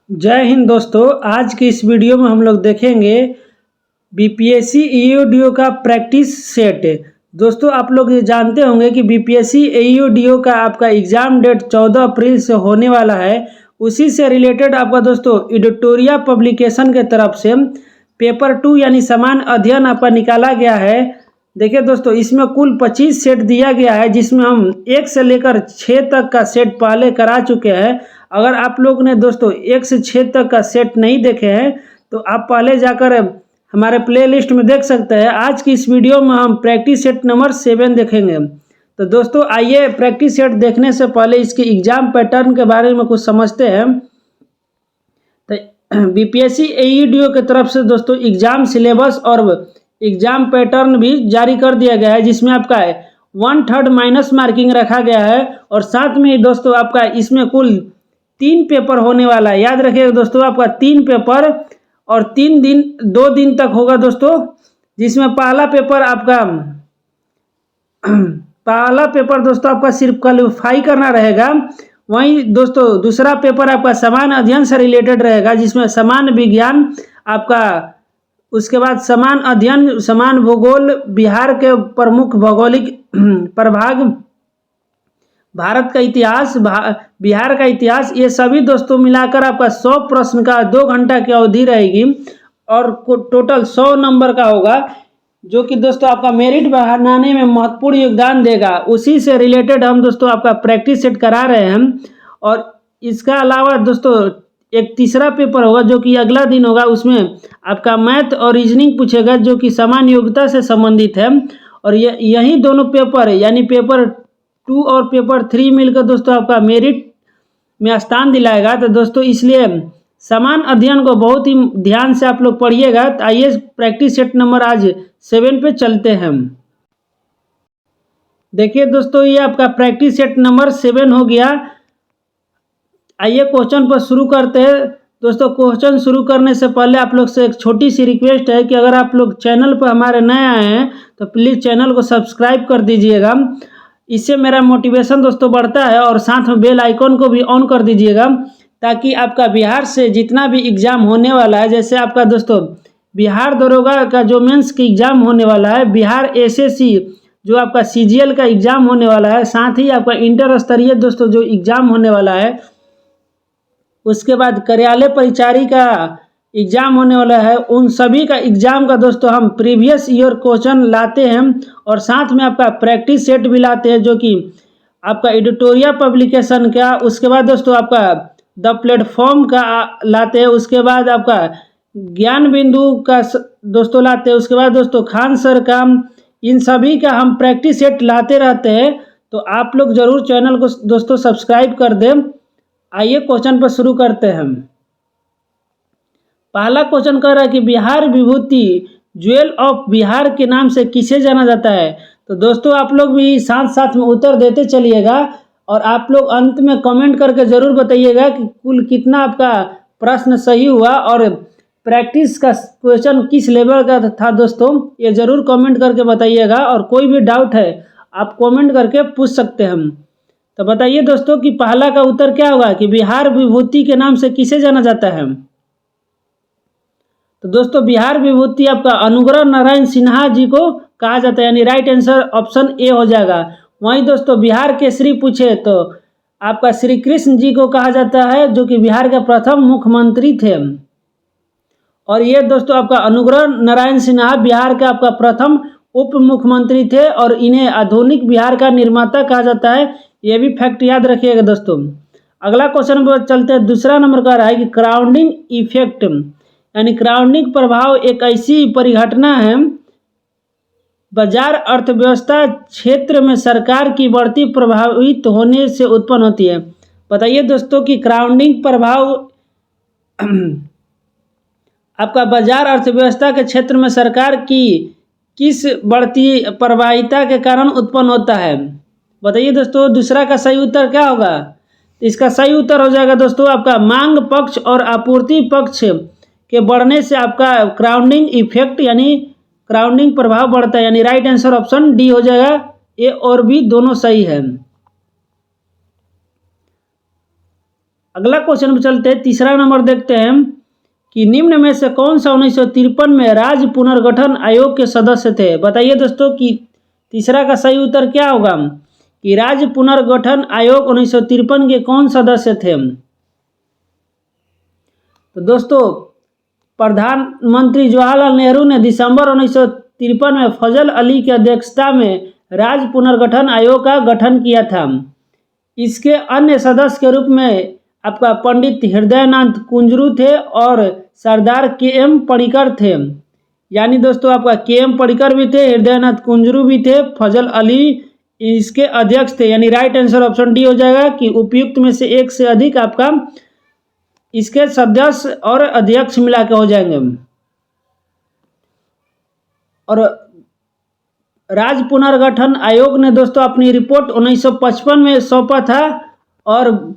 जय हिंद दोस्तों। आज की इस वीडियो में हम लोग देखेंगे बीपीएससी ईओडीओ का प्रैक्टिस सेट। दोस्तों आप लोग ये जानते होंगे कि बीपीएससी ईओडीओ का आपका एग्ज़ाम डेट 14 अप्रैल से होने वाला है। उसी से रिलेटेड आपका दोस्तों एडिटोरिया पब्लिकेशन के तरफ से पेपर 2 यानी समान अध्ययन आपका निकाला गया है। देखिए दोस्तों, इसमें कुल 25 सेट दिया गया है, जिसमें हम 1 से लेकर 6 तक का सेट पहले करा चुके हैं। अगर आप लोग ने दोस्तों 1 से 6 तक का सेट नहीं देखे हैं तो आप पहले जाकर हमारे प्लेलिस्ट में देख सकते हैं। आज की इस वीडियो में हम प्रैक्टिस सेट नंबर 7 देखेंगे। तो दोस्तों आइए प्रैक्टिस सेट देखने से पहले इसके एग्जाम पैटर्न के बारे में कुछ समझते हैं। तो बीपीएससी ईओडीओ की तरफ से दोस्तों एग्जाम सिलेबस और एग्जाम पैटर्न भी जारी कर दिया गया है, जिसमें आपका 1/3 माइनस मार्किंग रखा गया है। और साथ में दोस्तों आपका इसमें कुल 3 पेपर होने वाला है। याद रखिएगा दोस्तों, आपका 3 पेपर और 2 दिन तक होगा दोस्तों, जिसमें पहला पेपर दोस्तों आपका सिर्फ क्वालिफाई करना रहेगा। वहीं दोस्तों दूसरा पेपर आपका समान अध्ययन से रिलेटेड रहेगा, जिसमें समान विज्ञान आपका, उसके बाद समान अध्ययन, समान भूगोल, बिहार के प्रमुख भौगोलिक प्रभाग, भारत का इतिहास, बिहार का इतिहास, ये सभी दोस्तों मिलाकर आपका 100 प्रश्न का 2 घंटा की अवधि रहेगी और टोटल 100 नंबर का होगा, जो कि दोस्तों आपका मेरिट बढ़ाने में महत्वपूर्ण योगदान देगा। उसी से रिलेटेड हम दोस्तों आपका प्रैक्टिस सेट करा रहे हैं। और इसका अलावा दोस्तों एक तीसरा पेपर होगा जो कि अगला दिन होगा। उसमें आपका मैथ और रीजनिंग पूछेगा, जो कि समान योग्यता से संबंधित है। और यही दोनों पेपर यानी पेपर 2 और पेपर 3 मिलकर दोस्तों आपका मेरिट में स्थान दिलाएगा। तो दोस्तों इसलिए समान अध्ययन को बहुत ही ध्यान से आप लोग पढ़िएगा। तो आइए प्रैक्टिस सेट नंबर आज 7 पे चलते हैं। देखिए दोस्तों, ये आपका प्रैक्टिस सेट नंबर 7 हो गया। आइए क्वेश्चन पर शुरू करते हैं। दोस्तों क्वेश्चन शुरू करने से पहले आप लोग से एक छोटी सी रिक्वेस्ट है कि अगर आप लोग चैनल पर हमारे नए आए हैं तो प्लीज़ चैनल को सब्सक्राइब कर दीजिएगा। इससे मेरा मोटिवेशन दोस्तों बढ़ता है। और साथ में बेल आइकॉन को भी ऑन कर दीजिएगा, ताकि आपका बिहार से जितना भी एग्ज़ाम होने वाला है, जैसे आपका दोस्तों बिहार दरोगा का जो मेंस का एग्ज़ाम होने वाला है, बिहार एसएससी जो आपका सीजीएल का एग्ज़ाम होने वाला है, साथ ही आपका इंटर स्तरीय दोस्तों जो एग्ज़ाम होने वाला है, उसके बाद कार्यालय परिचारी का एग्ज़ाम होने वाला है, उन सभी का एग्ज़ाम का दोस्तों हम प्रीवियस ईयर क्वेश्चन लाते हैं। और साथ में आपका प्रैक्टिस सेट भी लाते हैं, जो कि आपका एडिटोरिया पब्लिकेशन का, उसके बाद दोस्तों आपका द प्लेटफॉर्म का लाते हैं, उसके बाद आपका ज्ञान बिंदु का दोस्तों लाते हैं, उसके बाद दोस्तों खान सर का, इन सभी का हम प्रैक्टिस सेट लाते रहते हैं। तो आप लोग ज़रूर चैनल को दोस्तों सब्सक्राइब कर दें। आइए क्वेश्चन पर शुरू करते हैं। पहला क्वेश्चन कह रहा है कि बिहार विभूति ज्वेल ऑफ बिहार के नाम से किसे जाना जाता है। तो दोस्तों आप लोग भी साथ साथ में उत्तर देते चलिएगा, और आप लोग अंत में कमेंट करके ज़रूर बताइएगा कि कुल कितना आपका प्रश्न सही हुआ और प्रैक्टिस का क्वेश्चन किस लेवल का था दोस्तों, ये ज़रूर कमेंट करके बताइएगा। और कोई भी डाउट है आप कमेंट करके पूछ सकते हैं। तो बताइए दोस्तों कि पहला का उत्तर क्या होगा कि बिहार विभूति के नाम से किसे जाना जाता है। तो दोस्तों बिहार विभूति आपका अनुग्रह नारायण सिन्हा जी को कहा जाता है, यानी राइट आंसर ऑप्शन ए हो जाएगा। वहीं दोस्तों बिहार केसरी पूछे तो आपका श्री कृष्ण जी को कहा जाता है, जो कि बिहार के प्रथम मुख्यमंत्री थे। और ये दोस्तों आपका अनुग्रह नारायण सिन्हा बिहार के आपका प्रथम उप मुख्यमंत्री थे, और इन्हें आधुनिक बिहार का निर्माता कहा जाता है। ये भी फैक्ट याद रखिएगा दोस्तों। अगला क्वेश्चन पर चलते हैं। दूसरा नंबर का रहा है कि क्राउडिंग इफेक्ट यानी क्राउडिंग प्रभाव एक ऐसी परिघटना है बाजार अर्थव्यवस्था क्षेत्र में सरकार की बढ़ती प्रभावित होने से उत्पन्न होती है। बताइए दोस्तों कि क्राउडिंग प्रभाव आपका बाजार अर्थव्यवस्था के क्षेत्र में सरकार की किस बढ़ती प्रभाविता के कारण उत्पन्न होता है। बताइए दोस्तों दूसरा का सही उत्तर क्या होगा। इसका सही उत्तर हो जाएगा दोस्तों आपका मांग पक्ष और आपूर्ति पक्ष के बढ़ने से आपका क्राउडिंग इफेक्ट यानी क्राउडिंग प्रभाव बढ़ता है, यानी राइट आंसर ऑप्शन डी हो जाएगा। ए और बी दोनों सही है। अगला क्वेश्चन पर चलते हैं। दूसरा नंबर का रहा है कि क्राउडिंग प्रभाव एक ऐसी परिघटना है बाजार अर्थव्यवस्था क्षेत्र में सरकार की बढ़ती प्रभावित होने से उत्पन्न होती है। बताइए दोस्तों कि क्राउडिंग प्रभाव आपका बाजार अर्थव्यवस्था के क्षेत्र में सरकार की किस बढ़ती प्रभाविता के कारण उत्पन्न होता है। इसका सही उत्तर हो जाएगा दोस्तों आपका मांग पक्ष और आपूर्ति पक्ष के बढ़ने से आपका क्राउडिंग इफेक्ट यानी क्राउडिंग प्रभाव बढ़ता है, यानी राइट आंसर ऑप्शन डी हो जाएगा। ए और बी दोनों सही है। अगला क्वेश्चन में चलते हैं, तीसरा नंबर देखते हैं कि निम्न में से कौन सा 1953 में राज्य पुनर्गठन आयोग के सदस्य थे। बताइए दोस्तों कि तीसरा का सही उत्तर क्या होगा कि राज्य पुनर्गठन आयोग 1953 के कौन सदस्य थे। तो दोस्तों प्रधानमंत्री जवाहरलाल नेहरू ने दिसंबर 1953 में फजल अली की अध्यक्षता में राज्य पुनर्गठन आयोग का गठन किया था। इसके अन्य सदस्य के रूप में आपका पंडित हृदयनाथ कुंजरू थे और सरदार के.एम. पडिक्कर थे। यानी दोस्तों आपका के.एम. पडिक्कर भी थे, हृदयनाथ कुंजरू भी थे, फजल अली इसके अध्यक्ष थे। यानी राइट आंसर ऑप्शन डी हो जाएगा कि उपयुक्त में से एक से अधिक आपका इसके सदस्य और अध्यक्ष मिला के हो जाएंगे। और राज्य पुनर्गठन आयोग ने दोस्तों अपनी रिपोर्ट 1955 में सौंपा था और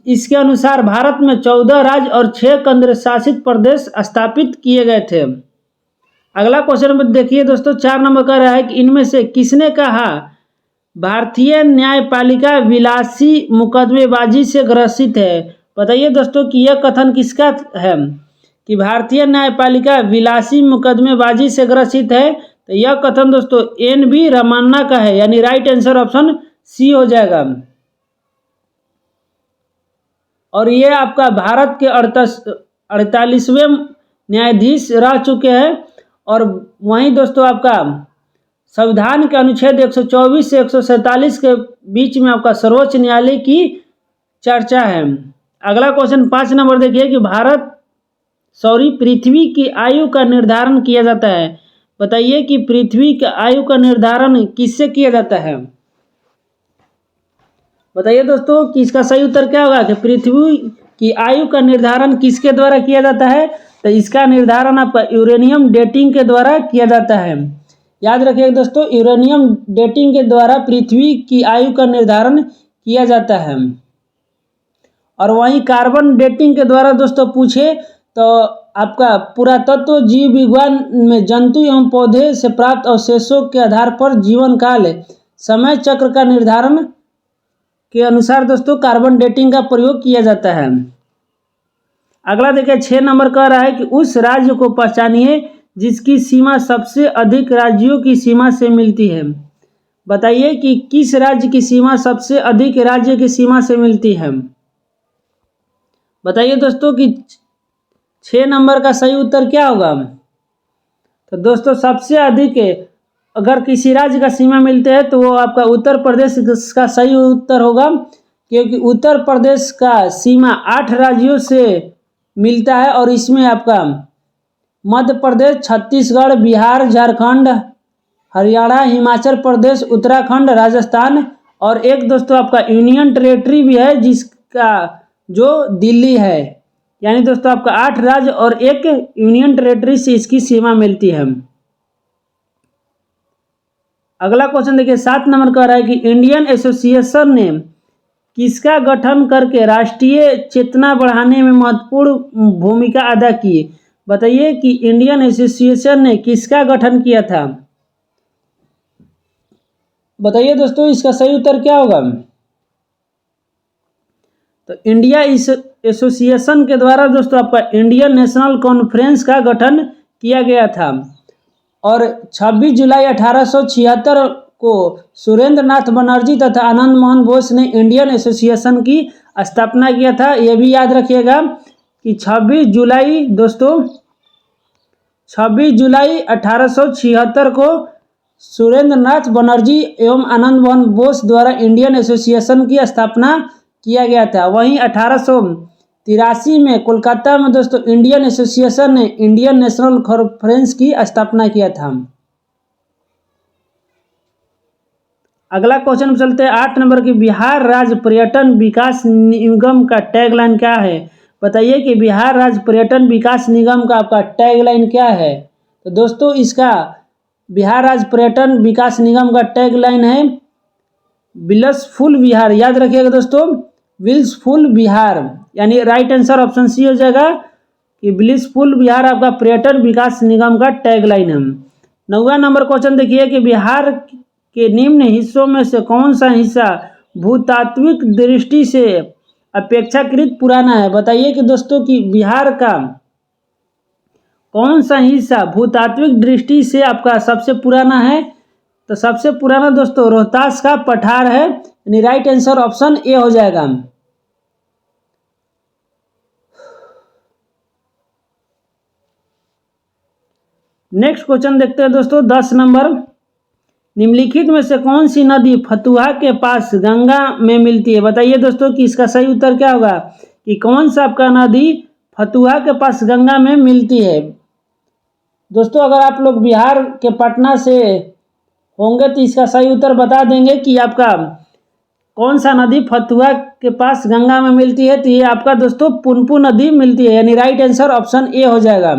इसके अनुसार भारत में 14 राज्य और 6 केंद्र शासित प्रदेश स्थापित किए गए थे। अगला क्वेश्चन में देखिए दोस्तों 4 नंबर का रहा है कि इनमें से किसने कहा भारतीय न्यायपालिका विलासी मुकदमेबाजी से ग्रसित है। बताइए दोस्तों कि यह कथन किसका है कि भारतीय न्यायपालिका विलासी मुकदमेबाजी से ग्रसित है। तो यह कथन दोस्तों एन.बी. रमन्ना का है। यानी राइट आंसर ऑप्शन सी हो जाएगा। और ये आपका भारत के 48वें न्यायाधीश रह चुके हैं। और वहीं दोस्तों आपका संविधान के अनुच्छेद 124 से 147 के बीच में आपका सर्वोच्च न्यायालय की चर्चा है। अगला क्वेश्चन 5 नंबर देखिए कि पृथ्वी की आयु का निर्धारण किया जाता है। बताइए कि पृथ्वी की आयु का निर्धारण किससे किया जाता है। बताइए दोस्तों कि इसका सही उत्तर क्या होगा कि पृथ्वी की आयु का निर्धारण किसके द्वारा किया जाता है। तो इसका निर्धारण आपका यूरेनियम डेटिंग के द्वारा किया जाता है। याद रखिए दोस्तों यूरेनियम डेटिंग के द्वारा पृथ्वी की आयु का निर्धारण किया जाता है। और वहीं कार्बन डेटिंग के द्वारा दोस्तों पूछे तो आपका पुरातत्व जीव विज्ञान में जंतु एवं पौधे से प्राप्त अवशेषों के आधार पर जीवन काल समय चक्र का निर्धारण के अनुसार दोस्तों कार्बन डेटिंग का प्रयोग किया जाता है। अगला देखिए 6 नंबर कह रहा है कि उस राज्य को पहचानिए जिसकी सीमा सबसे अधिक राज्यों की सीमा से मिलती है। बताइए कि किस राज्य की सीमा सबसे अधिक राज्य की सीमा से मिलती है। बताइए दोस्तों कि 6 नंबर का सही उत्तर क्या होगा। तो दोस्तों सबसे अधिक अगर किसी राज्य का सीमा मिलते हैं तो वो आपका उत्तर प्रदेश का सही उत्तर होगा, क्योंकि उत्तर प्रदेश का सीमा 8 राज्यों से मिलता है। और इसमें आपका मध्य प्रदेश, छत्तीसगढ़, बिहार, झारखंड, हरियाणा, हिमाचल प्रदेश, उत्तराखंड, राजस्थान और एक दोस्तों आपका यूनियन टेरेटरी भी है जिसका जो दिल्ली है। यानी दोस्तों आपका 8 राज्य और एक यूनियन टेरेटरी से इसकी सीमा मिलती है। अगला क्वेश्चन देखिए 7 नंबर का रहा है कि इंडियन एसोसिएशन ने किसका गठन करके राष्ट्रीय चेतना बढ़ाने में महत्वपूर्ण भूमिका अदा की। बताइए कि इंडियन एसोसिएशन ने किसका गठन किया था। बताइए दोस्तों इसका सही उत्तर क्या होगा। तो इंडिया एसोसिएशन के द्वारा दोस्तों आपका इंडियन नेशनल कॉन्फ्रेंस का गठन किया गया था। और 26 जुलाई 1876 को सुरेंद्र नाथ बनर्जी तथा आनंद मोहन बोस ने इंडियन एसोसिएशन की स्थापना किया था। यह भी याद रखिएगा कि 26 जुलाई 1876 को सुरेंद्र नाथ बनर्जी एवं आनंद मोहन बोस द्वारा इंडियन एसोसिएशन की स्थापना किया गया था। वहीं 1883 में कोलकाता में दोस्तों इंडियन एसोसिएशन ने इंडियन नेशनल कॉन्फ्रेंस की स्थापना किया था। अगला क्वेश्चन में चलते हैं 8 नंबर की बिहार राज्य पर्यटन विकास निगम का टैगलाइन क्या है। बताइए कि बिहार राज्य पर्यटन विकास निगम का आपका टैगलाइन क्या है। तो दोस्तों इसका बिहार राज्य पर्यटन विकास निगम का टैगलाइन है विलसफुल बिहार। याद रखिएगा दोस्तों विलसफुल बिहार। यानी राइट आंसर ऑप्शन सी हो जाएगा कि विलसफुल बिहार आपका पर्यटन विकास निगम का टैगलाइन है। 9वां नंबर क्वेश्चन देखिए कि बिहार के निम्न हिस्सों में से कौन सा हिस्सा भूतात्विक दृष्टि से अपेक्षाकृत पुराना है। बताइए कि दोस्तों कि बिहार का कौन सा हिस्सा भूतात्विक दृष्टि से आपका सबसे पुराना है? तो सबसे पुराना दोस्तों रोहतास का पठार है, यानी राइट आंसर ऑप्शन ए हो जाएगा। नेक्स्ट क्वेश्चन देखते हैं दोस्तों 10 नंबर। निम्नलिखित में से कौन सी नदी फतुहा के पास गंगा में मिलती है? बताइए दोस्तों कि इसका सही उत्तर क्या होगा कि कौन सा आपका नदी फतुहा के पास गंगा में मिलती है। दोस्तों अगर आप लोग बिहार के पटना से होंगे तो इसका सही उत्तर बता देंगे कि आपका कौन सा नदी फतुहा के पास गंगा में मिलती है। तो ये आपका दोस्तों पुनपुन नदी मिलती है, यानी राइट आंसर ऑप्शन ए हो जाएगा।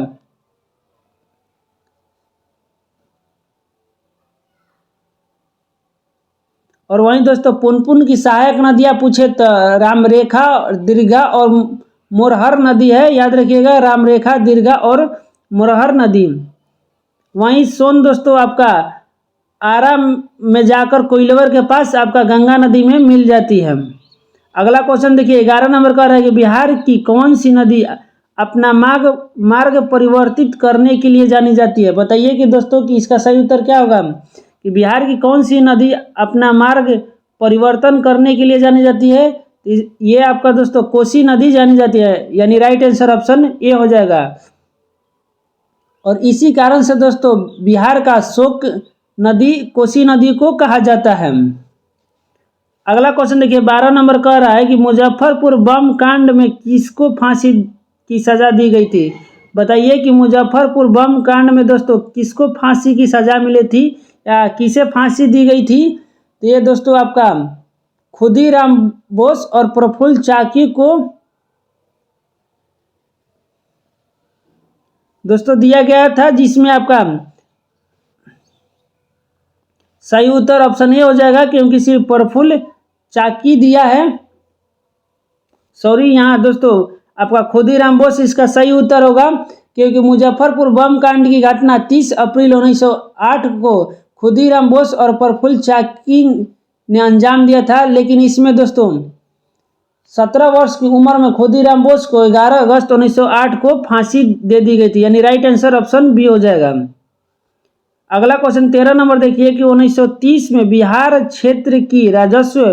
और वहीं दोस्तों पुनपुन की सहायक नदियां पूछे तो रामरेखा, दीर्घा और मोरहर नदी है, याद रखिएगा रामरेखा, दीर्घा और मोरहर नदी। वहीं सोन दोस्तों आपका आरा में जाकर कोइलवर के पास आपका गंगा नदी में मिल जाती है। अगला क्वेश्चन देखिए 11 नंबर का है कि बिहार की कौन सी नदी अपना मार्ग परिवर्तित करने के लिए जानी जाती है? बताइए कि दोस्तों कि इसका सही उत्तर क्या होगा कि बिहार की कौन सी नदी अपना मार्ग परिवर्तन करने के लिए जानी जाती है? ये आपका दोस्तों कोसी नदी जानी जाती है, यानी राइट आंसर ऑप्शन ए हो जाएगा। और इसी कारण से दोस्तों बिहार का शोक नदी कोसी नदी को कहा जाता है। अगला क्वेश्चन देखिए 12 नंबर कह रहा है कि मुजफ्फरपुर बम कांड में किसको फांसी की सजा दी गई थी? बताइए कि मुजफ्फरपुर बम कांड में दोस्तों किसको फांसी की सजा मिली थी या किसे फांसी दी गई थी? तो ये दोस्तों आपका खुदीराम बोस और प्रफुल्ल चाकी को दोस्तों दिया गया था, जिसमें आपका सही उत्तर ऑप्शन ए हो जाएगा क्योंकि सिर्फ प्रफुल्ल चाकी दिया है। सॉरी यहाँ दोस्तों आपका खुदीराम बोस इसका सही उत्तर होगा, क्योंकि मुजफ्फरपुर बम कांड की घटना 30 अप्रैल 1908 को खुदीराम बोस और प्रफुल्ल चाकी ने अंजाम दिया था। लेकिन इसमें दोस्तों 17 वर्ष की उम्र में खुदीराम बोस को 11 अगस्त 1908 को फांसी दे दी गई थी, यानी राइट आंसर ऑप्शन बी हो जाएगा। अगला क्वेश्चन 13 नंबर देखिए कि 1930 में बिहार क्षेत्र की राजस्व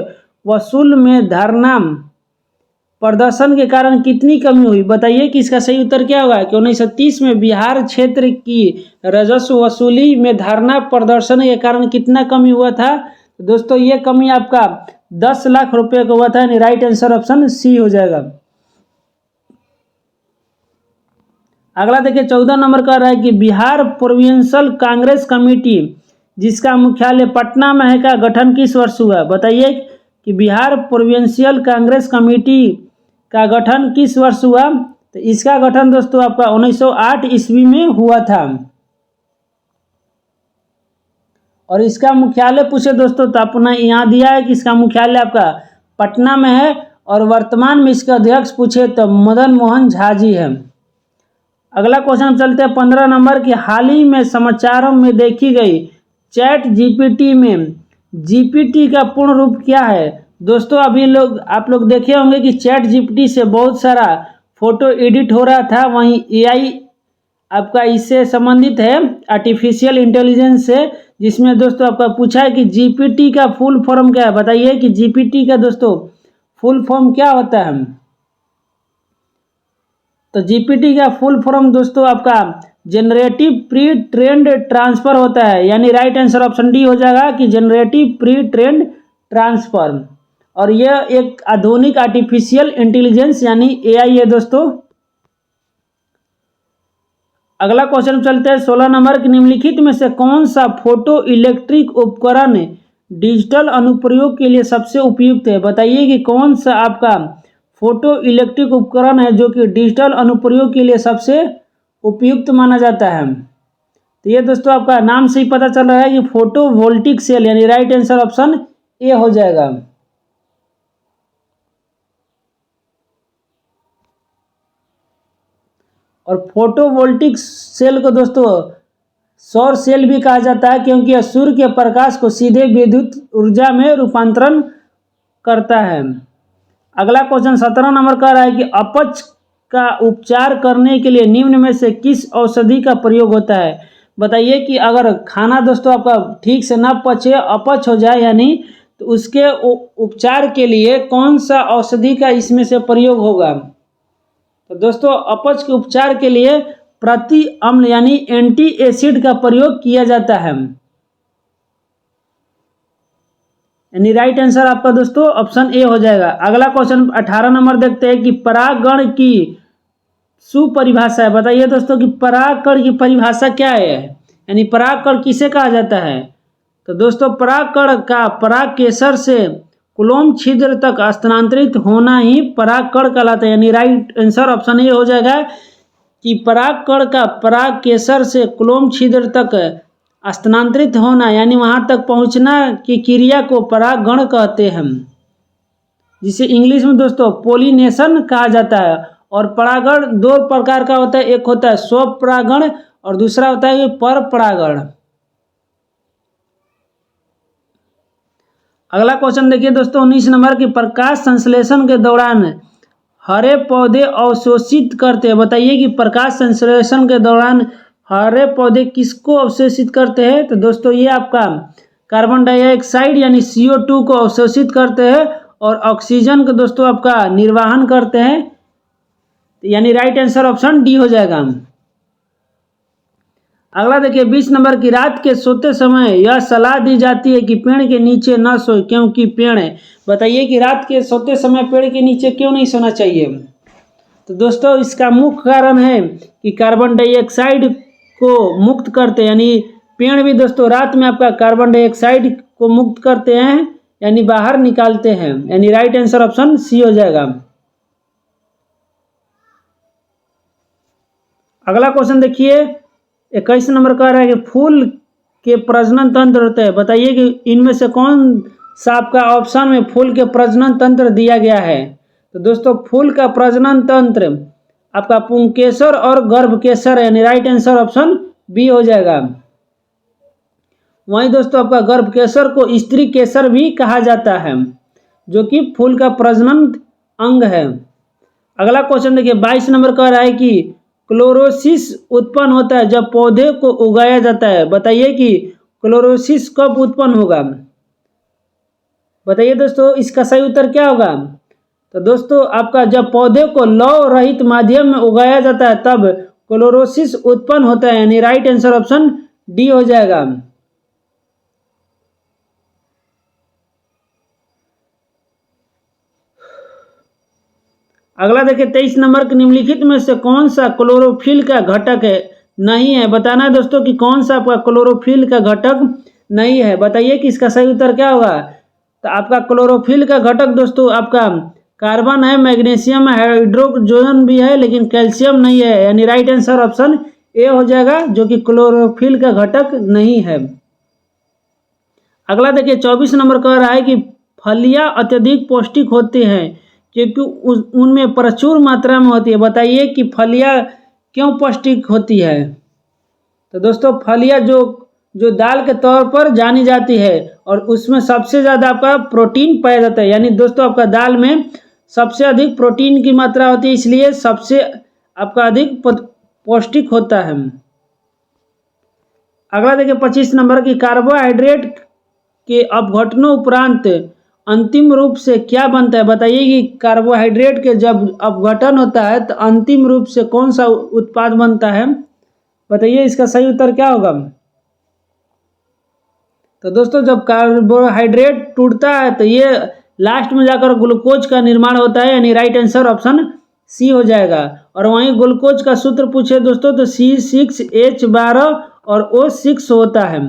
वसूल में धरना प्रदर्शन के कारण कितनी कमी हुई? बताइए कि इसका सही उत्तर क्या होगा कि 1930 में बिहार क्षेत्र की राजस्व वसूली में धरना प्रदर्शन के कारण कितना कमी हुआ था? दोस्तों ये कमी आपका 10 लाख रुपए का हुआ था, यानी राइट आंसर ऑप्शन सी हो जाएगा। अगला देखिए 14 नंबर का रहा है कि बिहार प्रोविंशियल कांग्रेस कमेटी जिसका मुख्यालय पटना में है का गठन किस वर्ष हुआ? बताइए कि बिहार प्रोविंशियल कांग्रेस कमेटी का गठन किस वर्ष हुआ? तो इसका गठन दोस्तों आपका 1908 ईस्वी में हुआ था। और इसका मुख्यालय पूछे दोस्तों तो अपना यहाँ दिया है कि इसका मुख्यालय आपका पटना में है, और वर्तमान में इसका अध्यक्ष पूछे तो मदन मोहन झा जी है। अगला क्वेश्चन चलते हैं 15 नंबर की हाल ही में समाचारों में देखी गई चैट जीपीटी में जीपीटी का पूर्ण रूप क्या है? दोस्तों अभी आप लोग देखे होंगे कि चैट जीपीटी से बहुत सारा फोटो एडिट हो रहा था, वहीं एआई आपका इससे संबंधित है आर्टिफिशियल इंटेलिजेंस से, जिसमें दोस्तों आपका पूछा है कि जीपीटी का फुल फॉर्म क्या है? बताइए कि जीपीटी का दोस्तों फुल फॉर्म क्या होता है? तो जीपीटी का फुल फॉर्म दोस्तों आपका जनरेटिव प्री ट्रेंड ट्रांसफर होता है, यानी राइट आंसर ऑप्शन डी हो जाएगा कि जनरेटिव प्री ट्रेंड ट्रांसफर। और यह एक आधुनिक आर्टिफिशियल इंटेलिजेंस यानी एआई है दोस्तों। अगला क्वेश्चन चलते हैं 16 नंबर के निम्नलिखित में से कौन सा फोटो इलेक्ट्रिक उपकरण डिजिटल अनुप्रयोग के लिए सबसे उपयुक्त है? बताइए कि कौन सा आपका फोटो इलेक्ट्रिक उपकरण है जो कि डिजिटल अनुप्रयोग के लिए सबसे उपयुक्त माना जाता है? तो ये दोस्तों आपका नाम से ही पता चल रहा है कि फोटो वोल्टिक सेल, यानी राइट आंसर ऑप्शन ए हो जाएगा। और फोटोवोल्टिक सेल को दोस्तों सौर सेल भी कहा जाता है, क्योंकि यह सूर्य के प्रकाश को सीधे विद्युत ऊर्जा में रूपांतरण करता है। अगला क्वेश्चन 17 नंबर कह रहा है कि अपच का उपचार करने के लिए निम्न में से किस औषधि का प्रयोग होता है। बताइए कि अगर खाना दोस्तों आपका ठीक से ना पचे, अपच हो जाए यानी, तो उसके उपचार के लिए कौन सा औषधि का इसमें से प्रयोग होगा। तो दोस्तों अपच के उपचार के लिए प्रति अम्ल यानी एंटी एसिड का प्रयोग किया जाता है। यानी राइट आंसर आपका दोस्तों ऑप्शन ए हो जाएगा। अगला क्वेश्चन 18 नंबर देखते हैं कि परागण की सुपरिभाषा है। बताइए दोस्तों कि परागकण की परिभाषा क्या है, यानी परागकण किसे कहा जाता है। तो दोस्तों परागकण का परागकेसर से कुलोम छिद्र तक स्थानांतरित होना ही परागकण कहलाता है। यानी राइट आंसर ऑप्शन ए हो जाएगा कि परागकण का परागकेसर से कुलोम छिद्र तक स्थानांतरित होना यानी वहां तक पहुंचना की क्रिया को परागण कहते हैं, जिसे इंग्लिश में दोस्तों पोलिनेशन कहा जाता है। और परागण दो प्रकार का होता है, एक होता है स्वपरागण और दूसरा होता है पर परागण। अगला क्वेश्चन देखिए दोस्तों 19 नंबर की प्रकाश संश्लेषण के दौरान हरे पौधे अवशोषित करते हैं। बताइए कि प्रकाश संश्लेषण के दौरान हरे पौधे किसको अवशोषित करते हैं। तो दोस्तों ये आपका कार्बन डाइऑक्साइड यानी CO2 को अवशोषित करते हैं और ऑक्सीजन को दोस्तों आपका निर्वाहन करते हैं, यानी राइट आंसर ऑप्शन डी हो जाएगा। अगला देखिए 20 नंबर की रात के सोते समय यह सलाह दी जाती है कि पेड़ के नीचे न सोए क्योंकि पेड़ है। बताइए कि रात के सोते समय पेड़ के नीचे क्यों नहीं सोना चाहिए। तो दोस्तों इसका मुख्य कारण है कि कार्बन डाइऑक्साइड को मुक्त करते हैं, यानी पेड़ भी दोस्तों रात में आपका कार्बन डाइऑक्साइड को मुक्त करते हैं यानी बाहर निकालते हैं, यानी राइट आंसर ऑप्शन सी हो जाएगा। अगला क्वेश्चन देखिए 21 नंबर का रहा है कि फूल के प्रजनन तंत्र होते हैं। बताइए कि इनमें से कौन सा आपका ऑप्शन में फूल के प्रजनन तंत्र दिया गया है। तो दोस्तों फूल का प्रजनन तंत्र आपका पुंकेसर और गर्भकेसर है, यानी राइट आंसर ऑप्शन बी हो जाएगा। वहीं दोस्तों आपका गर्भकेसर को स्त्री केसर भी कहा जाता है, जो कि फूल का प्रजनन अंग है। अगला क्वेश्चन देखिए 22 नंबर का रहा है कि क्लोरोसिस उत्पन्न होता है जब पौधे को उगाया जाता है। बताइए कि क्लोरोसिस कब उत्पन्न होगा। बताइए दोस्तों इसका सही उत्तर क्या होगा। तो दोस्तों आपका जब पौधे को लौह रहित माध्यम में उगाया जाता है तब क्लोरोसिस उत्पन्न होता है, यानी राइट आंसर ऑप्शन डी हो जाएगा। अगला देखिए 23 नंबर के निम्नलिखित में से कौन सा क्लोरोफिल का घटक है नहीं है। बताना है दोस्तों कि कौन सा आपका क्लोरोफिल का घटक नहीं है। बताइए कि इसका सही उत्तर क्या होगा। तो आपका क्लोरोफिल का घटक दोस्तों आपका कार्बन है, मैग्नीशियम है, हाइड्रोजन भी है, लेकिन कैल्शियम नहीं है, यानी राइट आंसर ऑप्शन ए हो जाएगा, जो कि क्लोरोफिल का घटक नहीं है। अगला देखिए 24 नंबर कह रहा है कि फलियां अत्यधिक पौष्टिक होते हैं क्योंकि उनमें प्रचुर मात्रा में होती है। बताइए कि फलियां क्यों पौष्टिक होती है। तो दोस्तों फलियां जो दाल के तौर पर जानी जाती है और उसमें सबसे ज़्यादा आपका प्रोटीन पाया जाता है, यानी दोस्तों आपका दाल में सबसे अधिक प्रोटीन की मात्रा होती है, इसलिए सबसे आपका अधिक पौष्टिक होता है। अगला देखिए 25 नंबर की कार्बोहाइड्रेट के अपघटनों उपरांत अंतिम रूप से क्या बनता है। बताइए कि कार्बोहाइड्रेट के जब अपघटन होता है तो अंतिम रूप से कौन सा उत्पाद बनता है। बताइए इसका सही उत्तर क्या होगा। तो दोस्तों जब कार्बोहाइड्रेट टूटता है तो ये लास्ट में जाकर ग्लूकोज का निर्माण होता है, यानी राइट आंसर ऑप्शन सी हो जाएगा। और वहीं ग्लूकोज का सूत्र पूछे दोस्तों तो C6H12 और O6 होता है।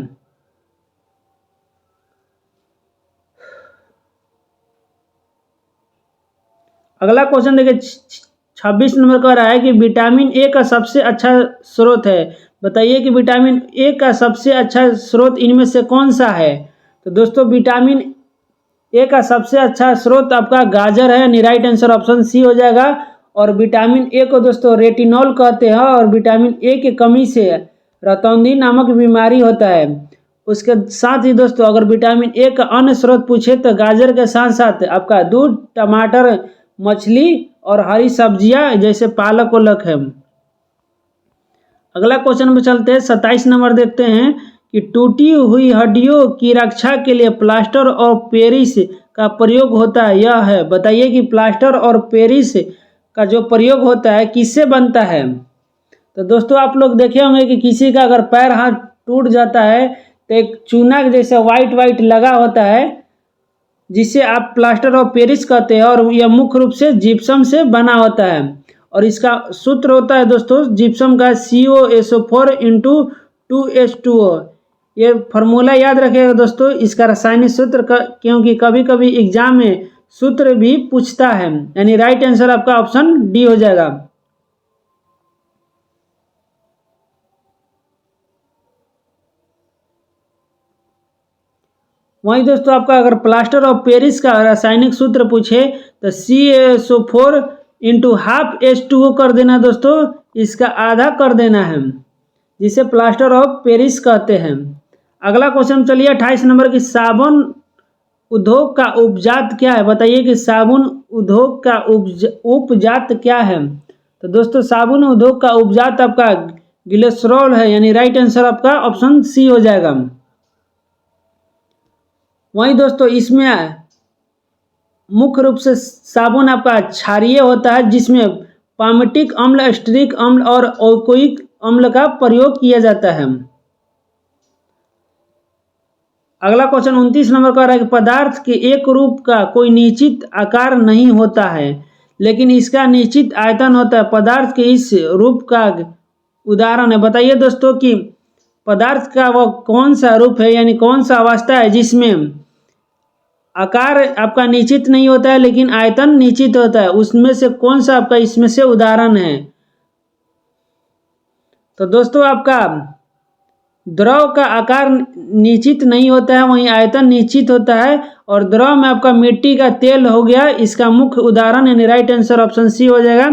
अगला क्वेश्चन देखिए 26 नंबर का रहा है कि विटामिन ए का सबसे अच्छा स्रोत है। बताइए कि विटामिन ए का सबसे अच्छा स्रोत इनमें से कौन सा है। तो दोस्तों विटामिन ए का सबसे अच्छा स्रोत आपका गाजर है, यानी राइट आंसर ऑप्शन सी हो जाएगा। और विटामिन ए को दोस्तों रेटिनॉल कहते हैं और विटामिन ए की कमी से रतौंधी नामक बीमारी होता है। उसके साथ ही दोस्तों अगर विटामिन ए का अन्य स्रोत पूछे तो गाजर के साथ साथ आपका दूध, टमाटर, मछली और हरी सब्जियां जैसे पालक वालक है। अगला क्वेश्चन पे चलते हैं, 27 नंबर देखते हैं कि टूटी हुई हड्डियों की रक्षा के लिए प्लास्टर और पेरिस का प्रयोग होता है, यह है। बताइए कि प्लास्टर और पेरिस का जो प्रयोग होता है किससे बनता है। तो दोस्तों आप लोग देखे होंगे कि किसी का अगर पैर हाथ टूट जाता है तो एक चूना जैसे वाइट वाइट लगा होता है जिसे आप प्लास्टर ऑफ पेरिस कहते हैं, और यह मुख्य रूप से जिप्सम से बना होता है। और इसका सूत्र होता है दोस्तों जिप्सम का COSO4 इंटू 2H2O। ये फार्मूला याद रखिएगा दोस्तों, इसका रासायनिक सूत्र क्योंकि कभी कभी एग्जाम में सूत्र भी पूछता है। यानी राइट आंसर आपका ऑप्शन डी हो जाएगा। वहीं दोस्तों आपका अगर प्लास्टर ऑफ पेरिस का रासायनिक सूत्र पूछे तो CaSO4 इंटू हाफ H2O कर देना दोस्तों, इसका आधा कर देना है, जिसे प्लास्टर ऑफ पेरिस कहते हैं। अगला क्वेश्चन चलिए 28 नंबर की, साबुन उद्योग का उपजात क्या है। बताइए कि साबुन उद्योग का उपजात क्या है। तो दोस्तों साबुन उद्योग का उपजात आपका ग्लिसरॉल है, यानी राइट आंसर आपका ऑप्शन सी हो जाएगा। वहीं दोस्तों इसमें मुख्य रूप से साबुन आपका क्षारीय होता है जिसमें पामेटिक अम्ल, स्टीरिक अम्ल और ओकोइक अम्ल का प्रयोग किया जाता है। अगला क्वेश्चन 29 नंबर का रहा है कि पदार्थ के एक रूप का कोई निश्चित आकार नहीं होता है लेकिन इसका निश्चित आयतन होता है। पदार्थ के इस रूप का उदाहरण है। बताइए दोस्तों कि पदार्थ का वह कौन सा रूप है, यानी कौन सा अवस्था है जिसमें आकार आपका निश्चित नहीं होता है लेकिन आयतन निश्चित होता है, उसमें से कौन सा आपका इसमें से उदाहरण है। तो दोस्तों आपका द्रव का आकार निश्चित नहीं होता है, वहीं आयतन निश्चित होता है। और द्रव में आपका मिट्टी का तेल हो गया इसका मुख्य उदाहरण, यानी राइट आंसर ऑप्शन सी हो जाएगा।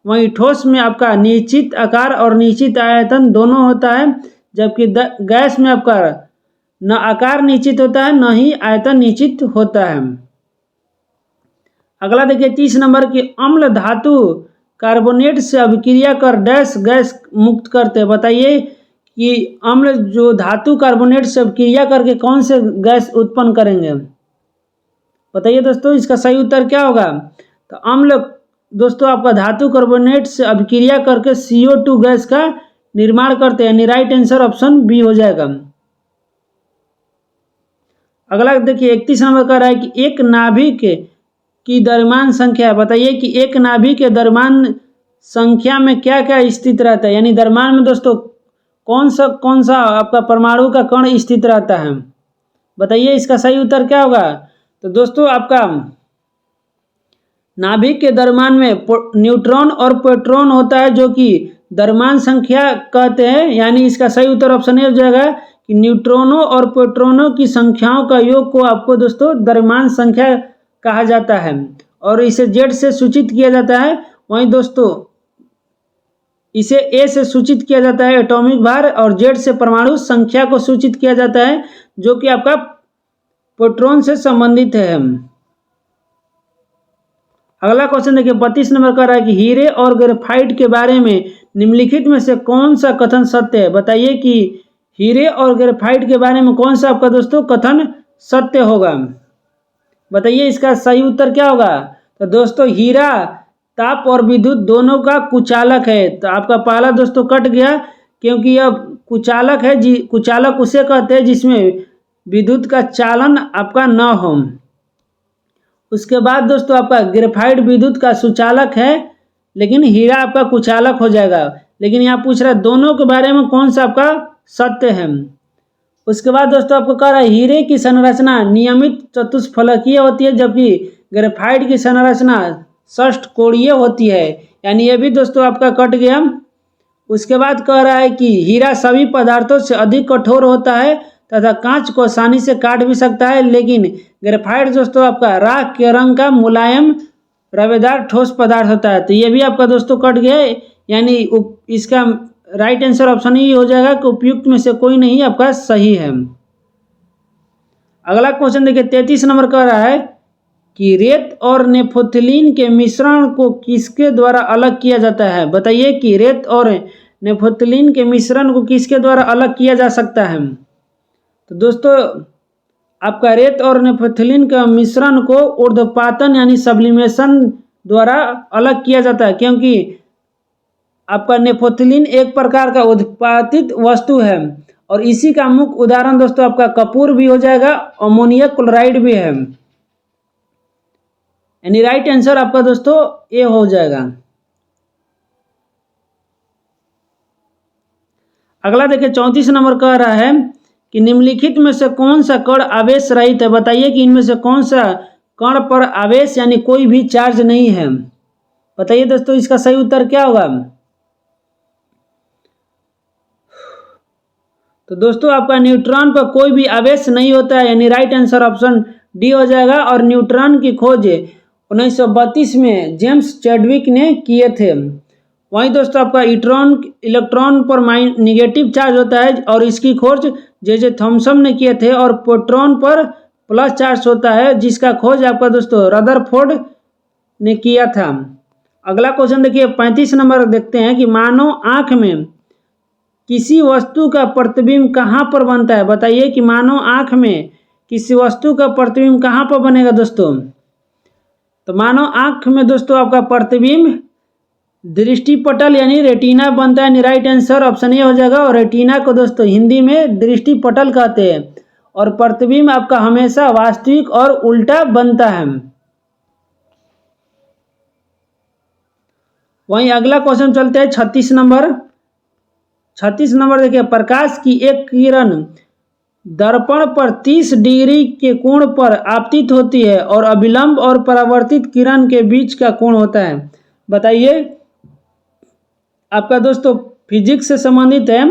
वहीं ठोस में आपका निश्चित आकार और निश्चित आयतन दोनों होता है, जबकि गैस में आपका न आकार निश्चित होता है न ही आयतन निश्चित होता है। अगला देखिए 30 नंबर की, अम्ल धातु कार्बोनेट से अभिक्रिया कर डैश गैस मुक्त करते हैं। बताइए कि अम्ल जो धातु कार्बोनेट से अभिक्रिया करके कौन से गैस उत्पन्न करेंगे। बताइए दोस्तों इसका सही उत्तर क्या होगा। तो अम्ल दोस्तों आपका धातु कार्बोनेट से अभिक्रिया करके CO2 गैस का निर्माण करते हैं, यानी राइट आंसर ऑप्शन बी हो जाएगा। अगला देखिए 31 नंबर का रहा है कि एक नाभिक की द्रव्यमान संख्या। बताइए कि एक नाभिक के द्रव्यमान संख्या में क्या क्या स्थित रहता है, यानी द्रव्यमान में दोस्तों कौन सा आपका परमाणु का कण स्थित रहता है। बताइए इसका सही उत्तर क्या होगा। तो दोस्तों आपका नाभिक के द्रव्यमान में न्यूट्रॉन और प्रोटॉन होता है जो कि द्रव्यमान संख्या कहते हैं, यानी इसका सही उत्तर ऑप्शन ए हो जाएगा कि न्यूट्रॉनों और प्रोटॉनों की संख्याओं का योग को आपको दोस्तों द्रव्यमान संख्या कहा जाता है और इसे जेड से सूचित किया जाता है। वहीं दोस्तों इसे ए से सूचित किया जाता है एटॉमिक भार, और जेड से परमाणु संख्या को सूचित किया जाता है जो कि आपका प्रोटॉन से संबंधित है। अगला क्वेश्चन देखिए 32 नंबर का रहा है कि हीरे और ग्रेफाइट के बारे में निम्नलिखित में से कौन सा कथन सत्य है। बताइए कि हीरे और ग्रेफाइट के बारे में कौन सा आपका दोस्तों कथन सत्य होगा। बताइए इसका सही उत्तर क्या होगा। तो दोस्तों हीरा ताप और विद्युत दोनों का कुचालक है। तो आपका पहला दोस्तों कट गया क्योंकि यह कुचालक है। कुचालक उसे कहते हैं जिसमें विद्युत का चालन आपका न हो। उसके बाद दोस्तों आपका ग्रेफाइट विद्युत का सुचालक है लेकिन हीरा आपका कुचालक हो जाएगा। लेकिन यहाँ पूछ रहा है दोनों के बारे में कौन सा आपका सत्य है। उसके बाद दोस्तों आपको कह रहा है हीरे की संरचना नियमित चतुष्फलकीय होती है जबकि ग्रेफाइट की संरचना षष्ठकोणीय होती है, यानी ये भी दोस्तों आपका कट गया। उसके बाद कह रहा है कि हीरा सभी पदार्थों से अधिक कठोर होता है तथा कांच को आसानी से काट भी सकता है, लेकिन ग्रेफाइट दोस्तों आपका राख के रंग का मुलायम रवेदार ठोस पदार्थ होता है। तो ये भी आपका दोस्तों कट गया, यानी इसका राइट आंसर ऑप्शन ही हो जाएगा कि उपयुक्त में से कोई नहीं आपका सही है। अगला क्वेश्चन देखिए 33 नंबर कह रहा है कि रेत और नेफ्थलीन के मिश्रण को किसके द्वारा अलग किया जाता है। बताइए कि रेत और नेफ्थलीन के मिश्रण को किसके द्वारा अलग किया जा सकता है। तो दोस्तों आपका रेत और नेफ्थलीन का मिश्रण को ऊर्ध्वपातन यानी सब्लिमेशन द्वारा अलग किया जाता है, क्योंकि आपका नेफ्थलीन एक प्रकार का उत्पादित वस्तु है और इसी का मुख्य उदाहरण दोस्तों आपका कपूर भी हो जाएगा, अमोनियम क्लोराइड भी है। यानी राइट आंसर आपका दोस्तों ए हो जाएगा। अगला देखिए 34 नंबर कह रहा है कि निम्नलिखित में से कौन सा कण आवेश रहित है। बताइए कि इनमें से कौन सा कण पर आवेश यानी कोई भी चार्ज नहीं है। बताइए दोस्तों इसका सही उत्तर क्या होगा। तो दोस्तों आपका न्यूट्रॉन पर कोई भी आवेश नहीं होता है, यानी राइट आंसर ऑप्शन डी हो जाएगा। और न्यूट्रॉन की खोज 1932 में जेम्स चैडविक ने किए थे। वहीं दोस्तों आपका इलेक्ट्रॉन पर निगेटिव चार्ज होता है और इसकी खोज जे थॉमसन ने किए थे। और प्रोटॉन पर प्लस चार्ज होता है जिसका खोज आपका दोस्तों रदरफोर्ड ने किया था। अगला क्वेश्चन देखिए 35 नंबर देखते हैं कि मानव आँख में किसी वस्तु का प्रतिबिंब कहाँ पर बनता है। बताइए कि मानव आँख में किसी वस्तु का प्रतिबिंब कहाँ पर बनेगा दोस्तों। तो मानव आँख में दोस्तों आपका प्रतिबिंब दृष्टिपटल यानी रेटिना बनता है। राइट आंसर ऑप्शन ए हो जाएगा। और रेटिना को दोस्तों हिंदी में दृष्टिपटल कहते हैं और प्रतिबिंब आपका हमेशा वास्तविक और उल्टा बनता है। वहीं अगला क्वेश्चन चलते हैं 36 नंबर। 36 नंबर देखिए प्रकाश की एक किरण दर्पण पर 30 डिग्री के कोण पर आपतित होती है और अभिलंब और परावर्तित किरण के बीच का कोण होता है। बताइए आपका दोस्तों फिजिक्स से संबंधित है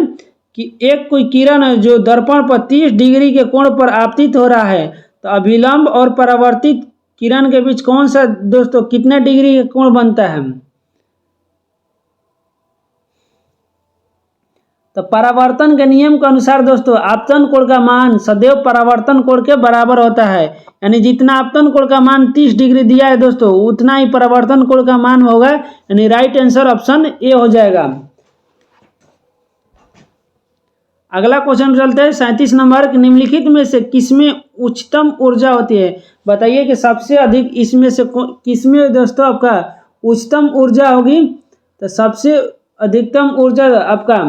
कि एक कोई किरण है जो दर्पण पर 30 डिग्री के कोण पर आपतित हो रहा है, तो अभिलंब और परावर्तित किरण के बीच कौन सा दोस्तों कितने डिग्री का कोण बनता है। तो परावर्तन के नियम के अनुसार दोस्तों आपतन कोण का मान सदैव परावर्तन कोण के बराबर होता है। यानी जितना आपतन कोण का मान 30 डिग्री दिया है दोस्तों उतना ही परावर्तन कोण का मान होगा। यानी राइट आंसर ऑप्शन ए हो जाएगा। अगला क्वेश्चन चलते हैं 37 नंबर। निम्नलिखित में से किसमें उच्चतम ऊर्जा होती है। बताइए कि सबसे अधिक इसमें से किसमें दोस्तों आपका उच्चतम ऊर्जा होगी। तो सबसे अधिकतम ऊर्जा आपका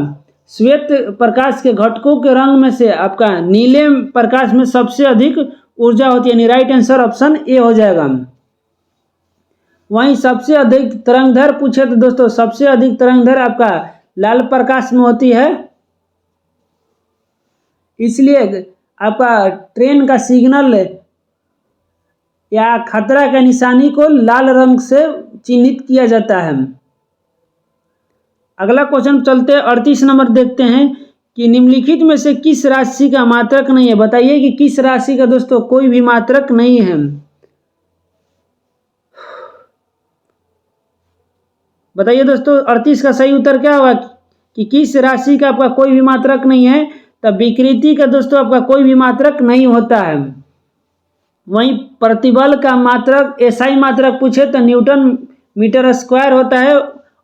श्वेत प्रकाश के घटकों के रंग में से आपका नीले प्रकाश में सबसे अधिक ऊर्जा होती है। यानी राइट आंसर ऑप्शन ए हो जाएगा। वहीं सबसे अधिक तरंगधर पूछे तो दोस्तों सबसे अधिक तरंगधर आपका लाल प्रकाश में होती है। इसलिए आपका ट्रेन का सिग्नल या खतरा का निशानी को लाल रंग से चिन्हित किया जाता है। अगला क्वेश्चन चलते 38 नंबर देखते हैं कि निम्नलिखित में से किस राशि का मात्रक नहीं है। बताइए कि किस राशि का दोस्तों कोई भी मात्रक नहीं है। बताइए दोस्तों 38 का सही उत्तर क्या होगा कि किस राशि का आपका कोई भी मात्रक नहीं है। तब विकृति का दोस्तों आपका कोई भी मात्रक नहीं होता है। वहीं प्रतिबल का मात्रक एसआई मात्रक पूछे तो न्यूटन मीटर स्क्वायर होता है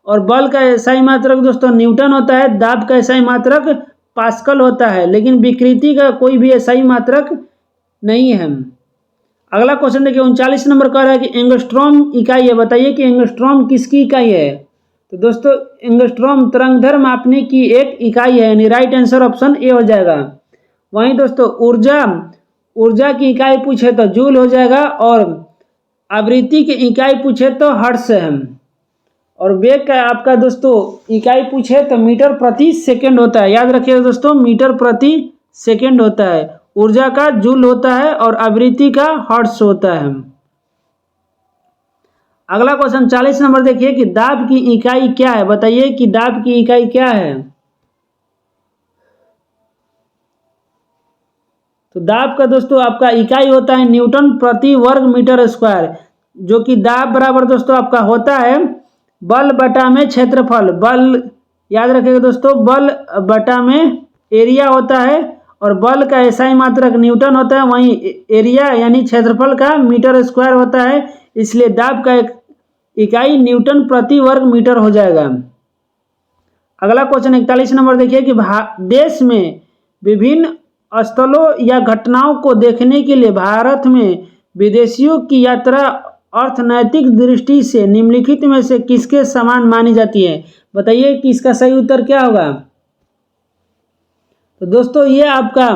और बल का एसआई मात्रक दोस्तों न्यूटन होता है। दाब का एसआई मात्रक पास्कल होता है, लेकिन विकृति का कोई भी एसआई मात्रक नहीं है। अगला क्वेश्चन देखिए 39 नंबर कह रहा है कि एंगस्ट्रॉम इकाई है। बताइए कि एंगस्ट्रॉम किसकी इकाई है। तो दोस्तों एंगस्ट्रॉम तरंगदैर्घ्य मापने की एक इकाई है। यानी राइट आंसर ऑप्शन ए हो जाएगा। वहीं दोस्तों ऊर्जा की इकाई पूछे तो जूल हो जाएगा और आवृत्ति की इकाई पूछे तो हर्ट्ज है। और वेग का आपका दोस्तों इकाई पूछे तो मीटर प्रति सेकंड होता है। याद रखिएगा दोस्तों मीटर प्रति सेकंड होता है। ऊर्जा का जूल होता है और आवृत्ति का हर्ट्ज होता है। अगला क्वेश्चन 40 नंबर देखिए कि दाब की इकाई क्या है। बताइए कि दाब की इकाई क्या है। तो दाब का दोस्तों आपका इकाई होता है न्यूटन प्रति वर्ग मीटर स्क्वायर, जो कि दाब बराबर दोस्तों आपका होता है बल बटा में क्षेत्रफल। बल याद रखिएगा दोस्तों बल बटा में एरिया होता है और बल का एसआई मात्रक न्यूटन होता है, वहीं एरिया यानी क्षेत्रफल का मीटर स्क्वायर होता है, इसलिए दाब का एक इकाई न्यूटन प्रति वर्ग मीटर हो जाएगा। अगला क्वेश्चन 41 नंबर देखिए कि देश में विभिन्न स्थलों या घटनाओं को देखने के लिए भारत में विदेशियों की यात्रा अर्थनैतिक दृष्टि से निम्नलिखित में से किसके समान मानी जाती है? बताइए कि इसका सही उत्तर क्या होगा। तो दोस्तों ये आपका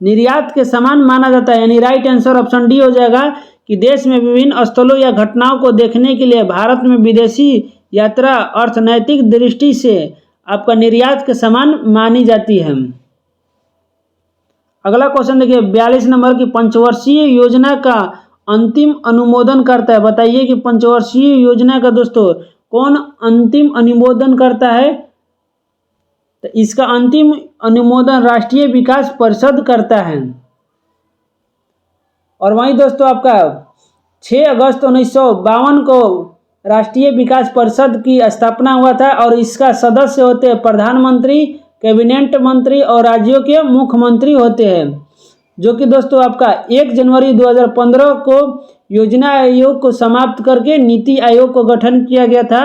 निर्यात के समान माना जाता है, यानी राइट आंसर ऑप्शन डी हो जाएगा कि देश में विभिन्न स्थलों या घटनाओं को देखने के लिए भारत में विदेशी यात्रा अर्थनैतिक दृष्टि से आपका निर्यात के समान मानी जाती है। अगला क्वेश्चन देखिए 42 नंबर की पंचवर्षीय योजना का अंतिम अनुमोदन करता है। बताइए कि पंचवर्षीय योजना का दोस्तों कौन अंतिम अनुमोदन करता है? तो इसका अंतिम अनुमोदन राष्ट्रीय विकास परिषद करता है। और वहीं दोस्तों आपका 6 अगस्त 1952 को राष्ट्रीय विकास परिषद की स्थापना हुआ था और इसका सदस्य होते हैं प्रधानमंत्री, कैबिनेट मंत्री और राज्यों के मुख्यमंत्री होते हैं, जो कि दोस्तों आपका 1 जनवरी 2015 को योजना आयोग को समाप्त करके नीति आयोग को गठन किया गया था।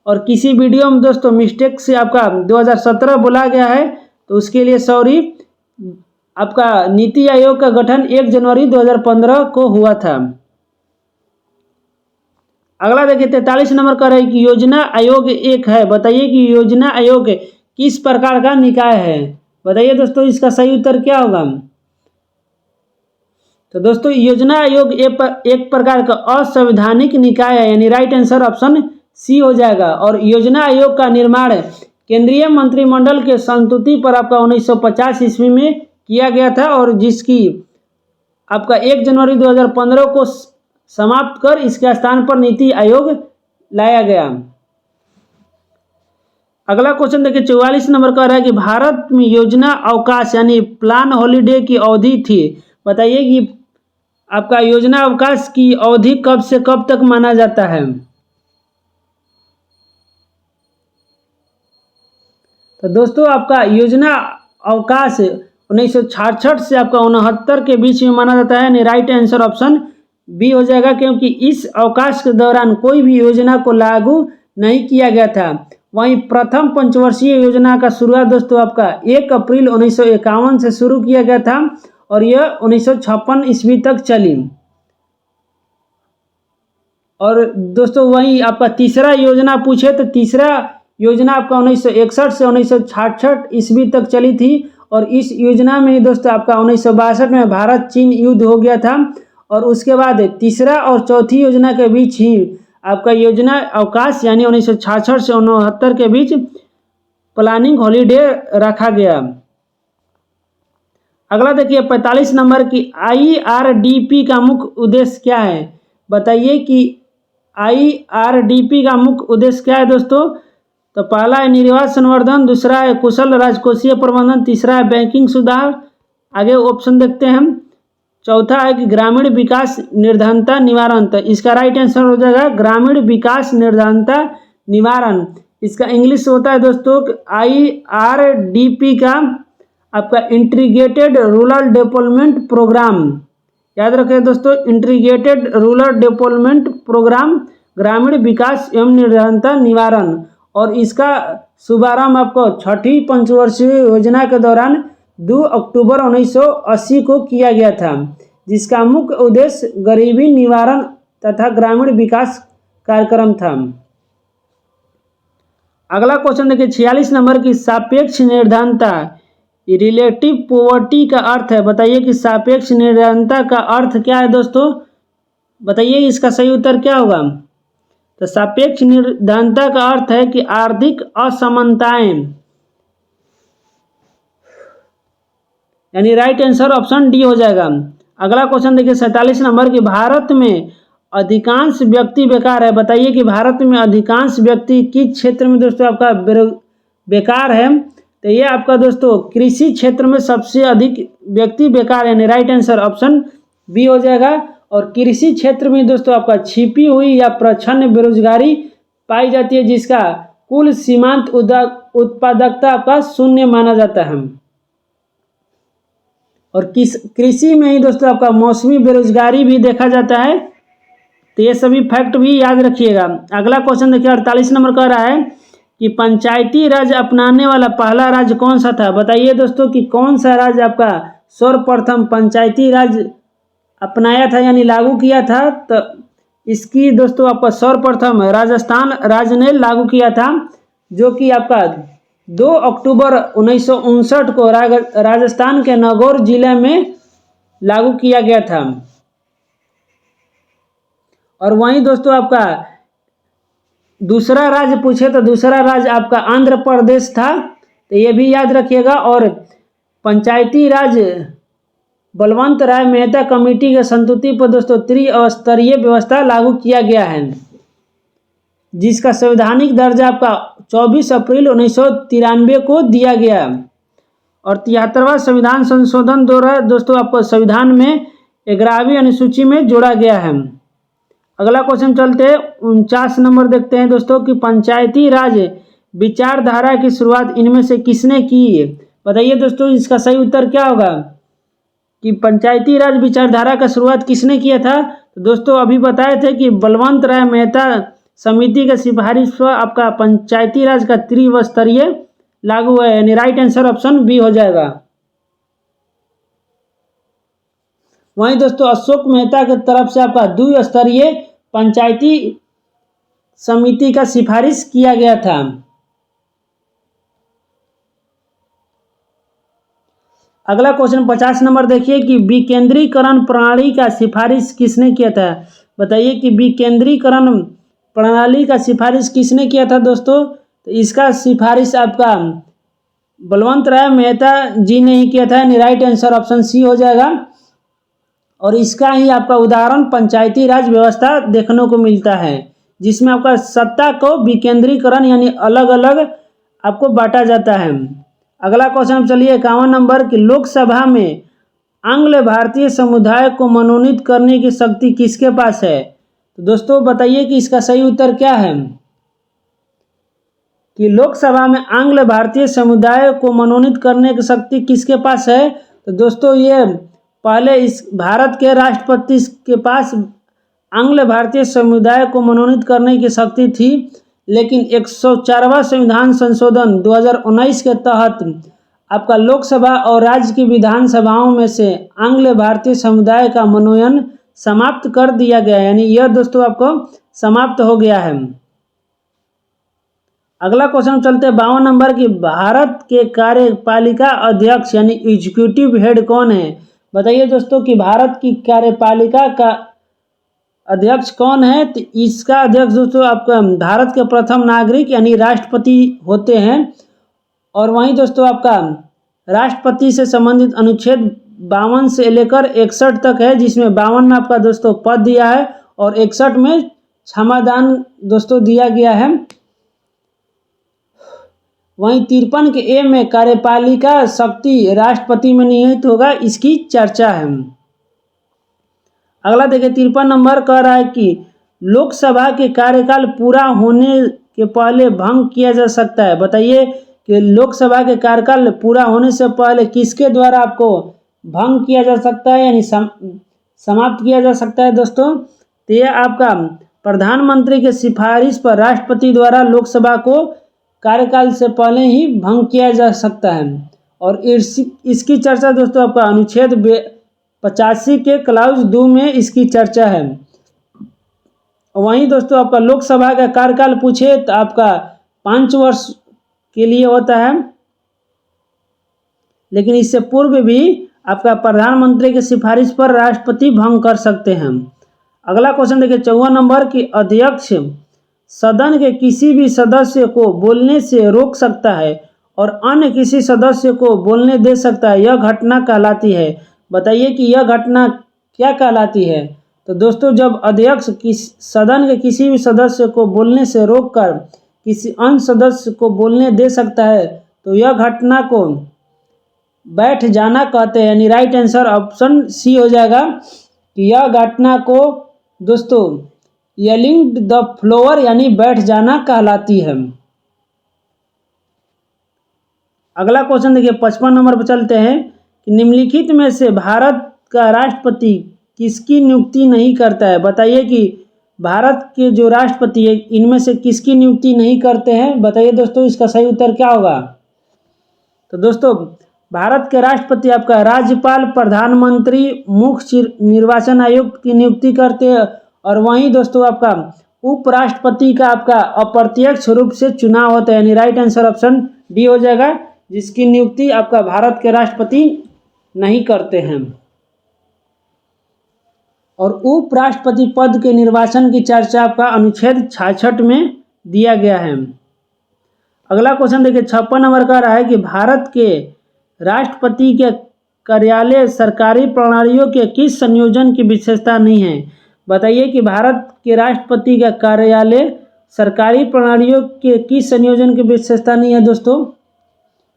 और किसी वीडियो में दोस्तों मिस्टेक से आपका 2017 बोला गया है, तो उसके लिए सॉरी। आपका नीति आयोग का गठन 1 जनवरी 2015 को हुआ था। अगला देखिए 43 नंबर का है कि योजना आयोग एक है। बताइए कि योजना आयोग किस प्रकार का निकाय है? बताइए दोस्तों इसका सही उत्तर क्या होगा। तो दोस्तों योजना आयोग एक प्रकार का असंवैधानिक निकाय है, यानी राइट आंसर ऑप्शन सी हो जाएगा। और योजना आयोग का निर्माण केंद्रीय मंत्रिमंडल के संस्तुति पर आपका 1950 ईस्वी में किया गया था और जिसकी आपका 1 जनवरी 2015 को समाप्त कर इसके स्थान पर नीति आयोग लाया गया। अगला क्वेश्चन देखिए 44 नंबर का रहा है कि भारत में योजना अवकाश यानी प्लान हॉलीडे की अवधि थी। बताइए कि आपका योजना अवकाश की अवधि कब से कब तक माना जाता है? तो दोस्तों आपका योजना अवकाश 1966 से आपका 69 के बीच में माना जाता है, यानी राइट आंसर ऑप्शन बी हो जाएगा, क्योंकि इस अवकाश के दौरान कोई भी योजना को लागू नहीं किया गया था। वहीं प्रथम पंचवर्षीय योजना का शुरुआत दोस्तों आपका 1 अप्रैल 1951 से शुरू किया गया था और यह 1956 ईस्वी तक चली। और दोस्तों वहीं आपका तीसरा योजना पूछे तो तीसरा योजना आपका 1961 से 1966 ईस्वी तक चली थी और इस योजना में दोस्तों आपका 1962 में भारत चीन युद्ध हो गया था। और उसके बाद तीसरा और चौथी योजना के बीच ही आपका योजना अवकाश यानी 1966 से 69 के बीच प्लानिंग हॉलीडे रखा गया। अगला देखिए 45 नंबर की IRDP का मुख्य उद्देश्य क्या है? बताइए कि IRDP का मुख्य उद्देश्य क्या है दोस्तों। तो पहला है निर्यात संवर्धन, दूसरा है कुशल राजकोषीय प्रबंधन, तीसरा है बैंकिंग सुधार। आगे ऑप्शन देखते हैं हम। चौथा है कि ग्रामीण विकास निर्धनता निवारण। तो इसका राइट आंसर हो जाएगा ग्रामीण विकास निर्धनता निवारण। इसका इंग्लिश होता है दोस्तों IRDP का आपका इंटीग्रेटेड रूरल डेवलपमेंट प्रोग्राम। याद रखें दोस्तों, इंटीग्रेटेड रूरल डेवलपमेंट प्रोग्राम ग्रामीण विकास एवं निर्धनता निवारण। और इसका शुभारंभ आपको छठी पंचवर्षीय योजना के दौरान 2 अक्टूबर 1980 को किया गया था, जिसका मुख्य उद्देश्य गरीबी निवारण तथा ग्रामीण विकास कार्यक्रम था। अगला क्वेश्चन देखिए 46 नंबर की सापेक्ष निर्धनता रिलेटिव पॉवर्टी का अर्थ है। बताइए कि सापेक्ष निर्धनता का अर्थ क्या है दोस्तों। बताइए इसका सही उत्तर क्या होगा। तो सापेक्ष निर्धनता का अर्थ है कि आर्थिक असमानताएं, यानी राइट आंसर ऑप्शन डी हो जाएगा। अगला क्वेश्चन देखिए 47 नंबर की भारत में अधिकांश व्यक्ति बेकार है। बताइए कि भारत में अधिकांश व्यक्ति किस क्षेत्र में दोस्तों आपका बेकार है। तो ये आपका दोस्तों कृषि क्षेत्र में सबसे अधिक व्यक्ति बेकार है, यानी राइट आंसर ऑप्शन बी हो जाएगा। और कृषि क्षेत्र में दोस्तों आपका छिपी हुई या प्रच्छन्न बेरोजगारी पाई जाती है, जिसका कुल सीमांत उत्पादकता आपका 0 माना जाता है। और कृषि में ही दोस्तों आपका मौसमी बेरोजगारी भी देखा जाता है। तो ये सभी फैक्ट भी याद रखिएगा। अगला क्वेश्चन देखिए 48 नंबर कह रहा है कि पंचायती राज अपनाने वाला पहला राज्य कौन सा था। बताइए दोस्तों कि कौन सा राज्य आपका सर्वप्रथम पंचायती राज अपनाया था यानी लागू किया था। तो इसकी दोस्तों आपका सर्वप्रथम राजस्थान राज्य ने लागू किया था, जो कि आपका 2 अक्टूबर 1959 को राजस्थान के नागौर जिले में लागू किया गया था। और वहीं दोस्तों आपका दूसरा राज्य पूछे तो दूसरा राज्य आपका आंध्र प्रदेश था, तो ये भी याद रखिएगा। और पंचायती राज बलवंत राय मेहता कमेटी के संस्तुति पर दोस्तों त्रिस्तरीय व्यवस्था लागू किया गया है, जिसका संवैधानिक दर्जा आपका 24 अप्रैल 1993 को दिया गया। और 73वां संविधान संशोधन द्वारा दोस्तों आपको संविधान में 11वीं अनुसूची में जोड़ा गया है। अगला क्वेश्चन चलते हैं 49 नंबर देखते हैं दोस्तों कि पंचायती राज विचारधारा की शुरुआत इनमें से किसने की। बताइए दोस्तों इसका सही उत्तर क्या होगा कि पंचायती राज विचारधारा का शुरुआत किसने किया था। तो दोस्तों अभी बताए थे कि बलवंत राय मेहता समिति का सिफारिश पर आपका पंचायती राज का त्रिस्तरीय लागू है, यानी राइट आंसर ऑप्शन बी हो जाएगा। वहीं दोस्तों अशोक मेहता की तरफ से आपका द्विस्तरीय पंचायती समिति का सिफारिश किया गया था। अगला क्वेश्चन 50 नंबर देखिए कि विकेंद्रीकरण प्रणाली का सिफारिश किसने किया था। बताइए कि विकेंद्रीकरण प्रणाली का सिफारिश किसने किया था दोस्तों। तो इसका सिफारिश आपका बलवंत राय मेहता जी ने ही किया था, यानी राइट आंसर ऑप्शन सी हो जाएगा। और इसका ही आपका उदाहरण पंचायती राज व्यवस्था देखने को मिलता है, जिसमें आपका सत्ता को विकेंद्रीकरण यानी अलग अलग आपको बांटा जाता है। अगला क्वेश्चन चलिए 51 नंबर कि लोकसभा में आंग्ल भारतीय समुदाय को मनोनीत करने की शक्ति किसके पास है। तो दोस्तों बताइए कि इसका सही उत्तर क्या है कि लोकसभा में आंग्ल भारतीय समुदाय को मनोनीत करने की शक्ति किसके पास है। तो दोस्तों ये पहले इस भारत के राष्ट्रपति के पास आंग्ल भारतीय समुदाय को मनोनीत करने की शक्ति थी, लेकिन 104वां संविधान संशोधन 2019 के तहत आपका लोकसभा और राज्य की विधानसभाओं में से आंग्ल भारतीय समुदाय का मनोनयन समाप्त कर दिया गया, यानी यह दोस्तों आपको समाप्त हो गया है। अगला क्वेश्चन चलते हैं 52 नंबर की भारत के कार्यपालिका अध्यक्ष यानी एग्जीक्यूटिव हेड कौन है। बताइए दोस्तों कि भारत की कार्यपालिका का अध्यक्ष कौन है। तो इसका अध्यक्ष दोस्तों आपका भारत के प्रथम नागरिक यानी राष्ट्रपति होते हैं। और वहीं दोस्तों आपका राष्ट्रपति से संबंधित अनुच्छेद 52 से लेकर 61 तक है, जिसमें 52 में आपका दोस्तों पद दिया है और 61 में क्षमादान दोस्तों दिया गया है। वहीं 53 के ए में कार्यपालिका शक्ति राष्ट्रपति में निहित होगा, इसकी चर्चा है। अगला देखिए 53 नंबर कह रहा है कि लोकसभा के कार्यकाल पूरा होने के पहले भंग किया जा सकता है। बताइए कि लोकसभा के कार्यकाल पूरा होने से पहले किसके द्वारा आपको भंग किया जा सकता है यानी समाप्त किया जा सकता है दोस्तों। तो ये आपका प्रधानमंत्री के सिफारिश पर राष्ट्रपति द्वारा लोकसभा को कार्यकाल से पहले ही भंग किया जा सकता है। और इसकी चर्चा दोस्तों आपका अनुच्छेद 85 के क्लाउज 2 में इसकी चर्चा है। वहीं दोस्तों आपका लोकसभा का कार्यकाल पूछे तो आपका 5 वर्ष के लिए होता है, लेकिन इससे पूर्व भी आपका प्रधानमंत्री की सिफारिश पर राष्ट्रपति भंग कर सकते हैं। अगला क्वेश्चन देखिए 54 नंबर की अध्यक्ष सदन के किसी भी सदस्य को बोलने से रोक सकता है और अन्य किसी सदस्य को बोलने दे सकता है, यह घटना कहलाती है। बताइए कि यह घटना क्या कहलाती है। तो दोस्तों जब अध्यक्ष सदन के किसी भी सदस्य को बोलने से रोककर किसी अन्य सदस्य को बोलने दे सकता है, तो यह घटना को बैठ जाना कहते हैं, यानी राइट आंसर ऑप्शन सी हो जाएगा कि यह घटना को दोस्तों येलिंग द फ्लोर यानी बैठ जाना कहलाती है। अगला क्वेश्चन देखिए 55 नंबर पर चलते हैं कि निम्नलिखित में से भारत का राष्ट्रपति किसकी नियुक्ति नहीं करता है। बताइए कि भारत के जो राष्ट्रपति है इनमें से किसकी नियुक्ति नहीं करते हैं। बताइए दोस्तों इसका सही उत्तर क्या होगा। तो दोस्तों भारत के राष्ट्रपति आपका राज्यपाल, प्रधानमंत्री, मुख्य निर्वाचन आयुक्त की नियुक्ति करते हैं और वहीं दोस्तों आपका उपराष्ट्रपति का आपका अप्रत्यक्ष रूप से चुनाव होता है, यानी राइट आंसर ऑप्शन डी हो जाएगा, जिसकी नियुक्ति आपका भारत के राष्ट्रपति नहीं करते हैं। और उपराष्ट्रपति पद के निर्वाचन की चर्चा आपका अनुच्छेद 66 में दिया गया है। अगला क्वेश्चन देखिए 56 नंबर का रहा है कि भारत के राष्ट्रपति के कार्यालय सरकारी प्रणालियों के किस संयोजन की विशेषता नहीं है। बताइए कि भारत के राष्ट्रपति का कार्यालय सरकारी प्रणालियों के किस संयोजन की विशेषता नहीं है दोस्तों।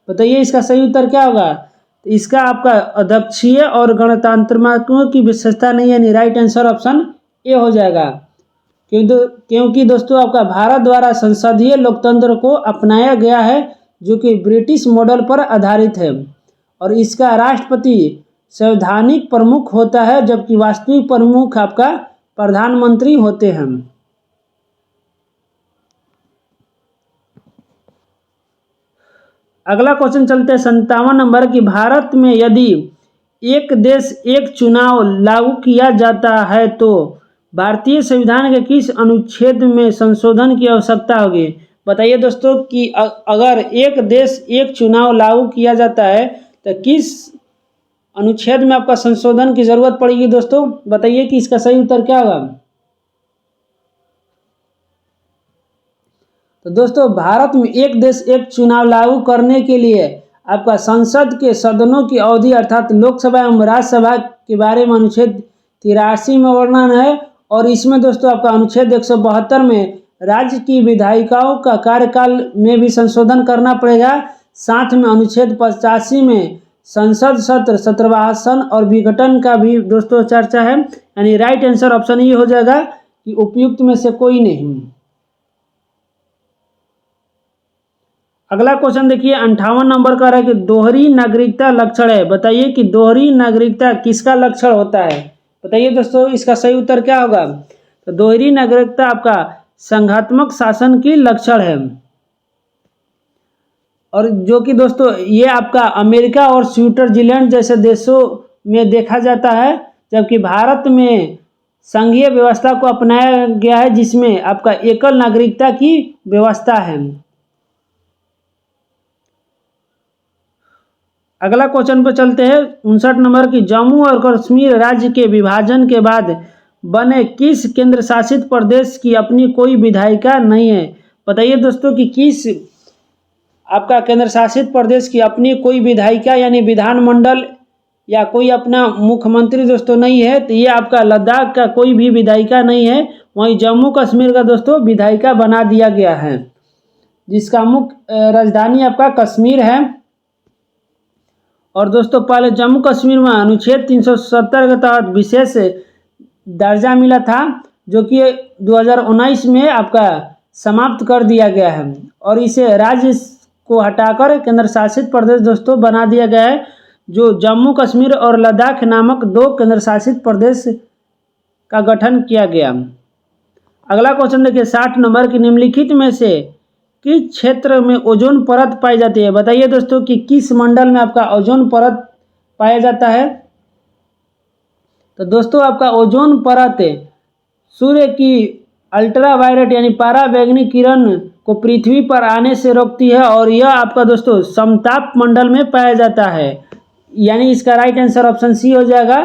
बताइए इसका सही उत्तर क्या होगा। तो इसका आपका अध्यक्षीय और गणतंत्रात्मक की विशेषता नहीं है, यानी राइट आंसर ऑप्शन ए हो जाएगा। क्योंकि दोस्तों आपका भारत द्वारा संसदीय लोकतंत्र को अपनाया गया है जो कि ब्रिटिश मॉडल पर आधारित है और इसका राष्ट्रपति संवैधानिक प्रमुख होता है जबकि वास्तविक प्रमुख आपका प्रधानमंत्री होते हैं। अगला क्वेश्चन चलते हैं 57 नंबर की भारत में यदि एक देश एक चुनाव लागू किया जाता है तो भारतीय संविधान के किस अनुच्छेद में संशोधन की आवश्यकता होगी। बताइए दोस्तों कि अगर एक देश एक चुनाव लागू किया जाता है तो किस अनुच्छेद में आपका संशोधन की जरूरत पड़ेगी दोस्तों। बताइए कि इसका सही उत्तर क्या होगा। तो दोस्तों भारत में एक देश एक चुनाव लागू करने के लिए आपका संसद के सदनों की अवधि अर्थात लोकसभा एवं राज्यसभा के बारे में अनुच्छेद 83 में वर्णन है और इसमें दोस्तों आपका अनुच्छेद 172 में राज्य की विधायिकाओं का कार्यकाल में भी संशोधन करना पड़ेगा। साथ में अनुच्छेद 85 में संसद सत्र, सत्रवासन और विघटन का भी दोस्तों चर्चा है, यानी राइट आंसर ऑप्शन ये हो जाएगा कि उपयुक्त में से कोई नहीं। अगला क्वेश्चन देखिए 58 नंबर का है कि दोहरी नागरिकता लक्षण है। बताइए कि दोहरी नागरिकता किसका लक्षण होता है। बताइए दोस्तों इसका सही उत्तर क्या होगा। तो दोहरी नागरिकता आपका संघात्मक शासन की लक्षण है और जो कि दोस्तों ये आपका अमेरिका और स्विट्जरलैंड जैसे देशों में देखा जाता है, जबकि भारत में संघीय व्यवस्था को अपनाया गया है जिसमें आपका एकल नागरिकता की व्यवस्था है। अगला क्वेश्चन पर चलते हैं 59 नंबर की जम्मू और कश्मीर राज्य के विभाजन के बाद बने किस केंद्र शासित प्रदेश की अपनी कोई विधायिका नहीं है। बताइए दोस्तों कि किस आपका केंद्र शासित प्रदेश की अपनी कोई विधायिका यानी विधानमंडल या कोई अपना मुख्यमंत्री दोस्तों नहीं है। तो ये आपका लद्दाख का कोई भी विधायिका नहीं है, वहीं जम्मू कश्मीर का दोस्तों विधायिका बना दिया गया है जिसका मुख्य राजधानी आपका कश्मीर है। और दोस्तों पहले जम्मू कश्मीर में अनुच्छेद 370 के तहत विशेष दर्जा मिला था जो कि 2019 में आपका समाप्त कर दिया गया है और इसे राज्य को हटाकर केंद्र शासित प्रदेश दोस्तों बना दिया गया है, जो जम्मू कश्मीर और लद्दाख नामक दो केंद्र शासित प्रदेश का गठन किया गया। अगला क्वेश्चन देखिए 60 नंबर की निम्नलिखित में से किस क्षेत्र में ओजोन परत पाई जाती है। बताइए दोस्तों कि किस मंडल में आपका ओजोन परत पाया जाता है। तो दोस्तों आपका ओजोन परत सूर्य की अल्ट्रावायलेट यानी पराबैंगनी किरण को पृथ्वी पर आने से रोकती है और यह आपका दोस्तों समताप मंडल में पाया जाता है, यानी इसका राइट आंसर ऑप्शन सी हो जाएगा।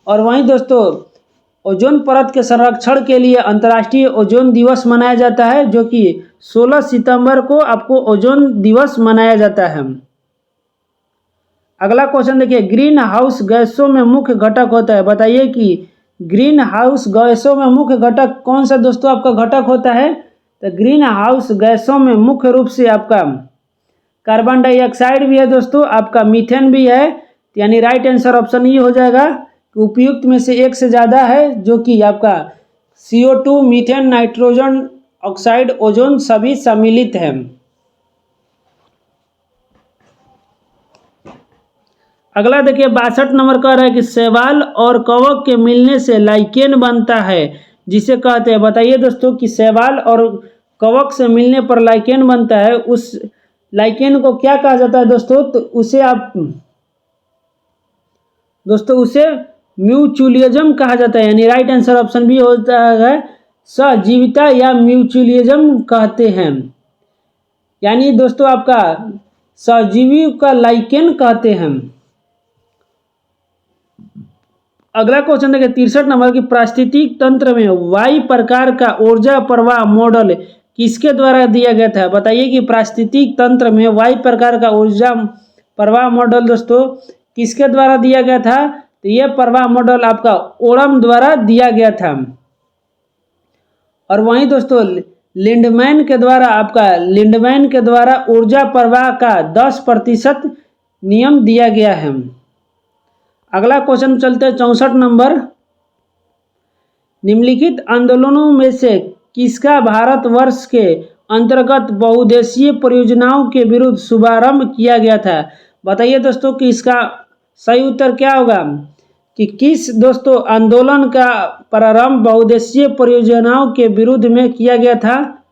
और वहीं दोस्तों ओजोन परत के संरक्षण के लिए अंतर्राष्ट्रीय ओजोन दिवस मनाया जाता है जो कि 16 सितंबर को आपको ओजोन दिवस मनाया जाता है। अगला क्वेश्चन देखिए ग्रीन हाउस गैसों में मुख्य घटक होता है। बताइए कि ग्रीन हाउस गैसों में मुख्य घटक कौन सा दोस्तों आपका घटक होता है। तो ग्रीन हाउस गैसों में मुख्य रूप से आपका कार्बन डाइऑक्साइड भी है दोस्तों, आपका मीथेन भी है, यानी राइट आंसर ऑप्शन ये हो जाएगा कि उपयुक्त में से एक से ज़्यादा है जो कि आपका CO2, methane, nitrogen oxide, ozone सभी सम्मिलित हैं। अगला देखिए 62 नंबर कह रहा है कि शैवाल और कवक के मिलने से लाइकेन बनता है, जिसे कहते हैं। बताइए दोस्तों कि शैवाल और कवक से मिलने पर लाइकेन बनता है, उस लाइकेन को क्या कहा जाता है दोस्तों? तो उसे म्यूचुअलिज्म कहा जाता है, यानी राइट आंसर ऑप्शन बी होता है सहजीविता या म्यूचुअलिज्म कहते हैं, यानी दोस्तों आपका सहजीवी का लाइकेन कहते हैं। अगला क्वेश्चन देखिए 63 नंबर की पारिस्थितिक तंत्र में वाई प्रकार का ऊर्जा प्रवाह मॉडल किसके द्वारा दिया गया था? बताइए कि पारिस्थितिक तंत्र में वाई प्रकार का ऊर्जा प्रवाह मॉडल दोस्तों किसके द्वारा दिया गया था? तो यह प्रवाह मॉडल आपका ओरम द्वारा दिया गया था। और वहीं दोस्तों लिंडमैन के द्वारा ऊर्जा प्रवाह का 10% नियम दिया गया है। अगला क्वेश्चन चलते हैं 64 नंबर। निम्नलिखित आंदोलनों में से किसका भारतवर्ष के अंतर्गत बहुउद्देशीय परियोजनाओं के विरुद्ध शुभारंभ किया गया था? बताइए दोस्तों कि इसका सही उत्तर क्या होगा कि किस दोस्तों आंदोलन का प्रारंभ बहुउद्देशीय परियोजनाओं के विरुद्ध में किया गया था?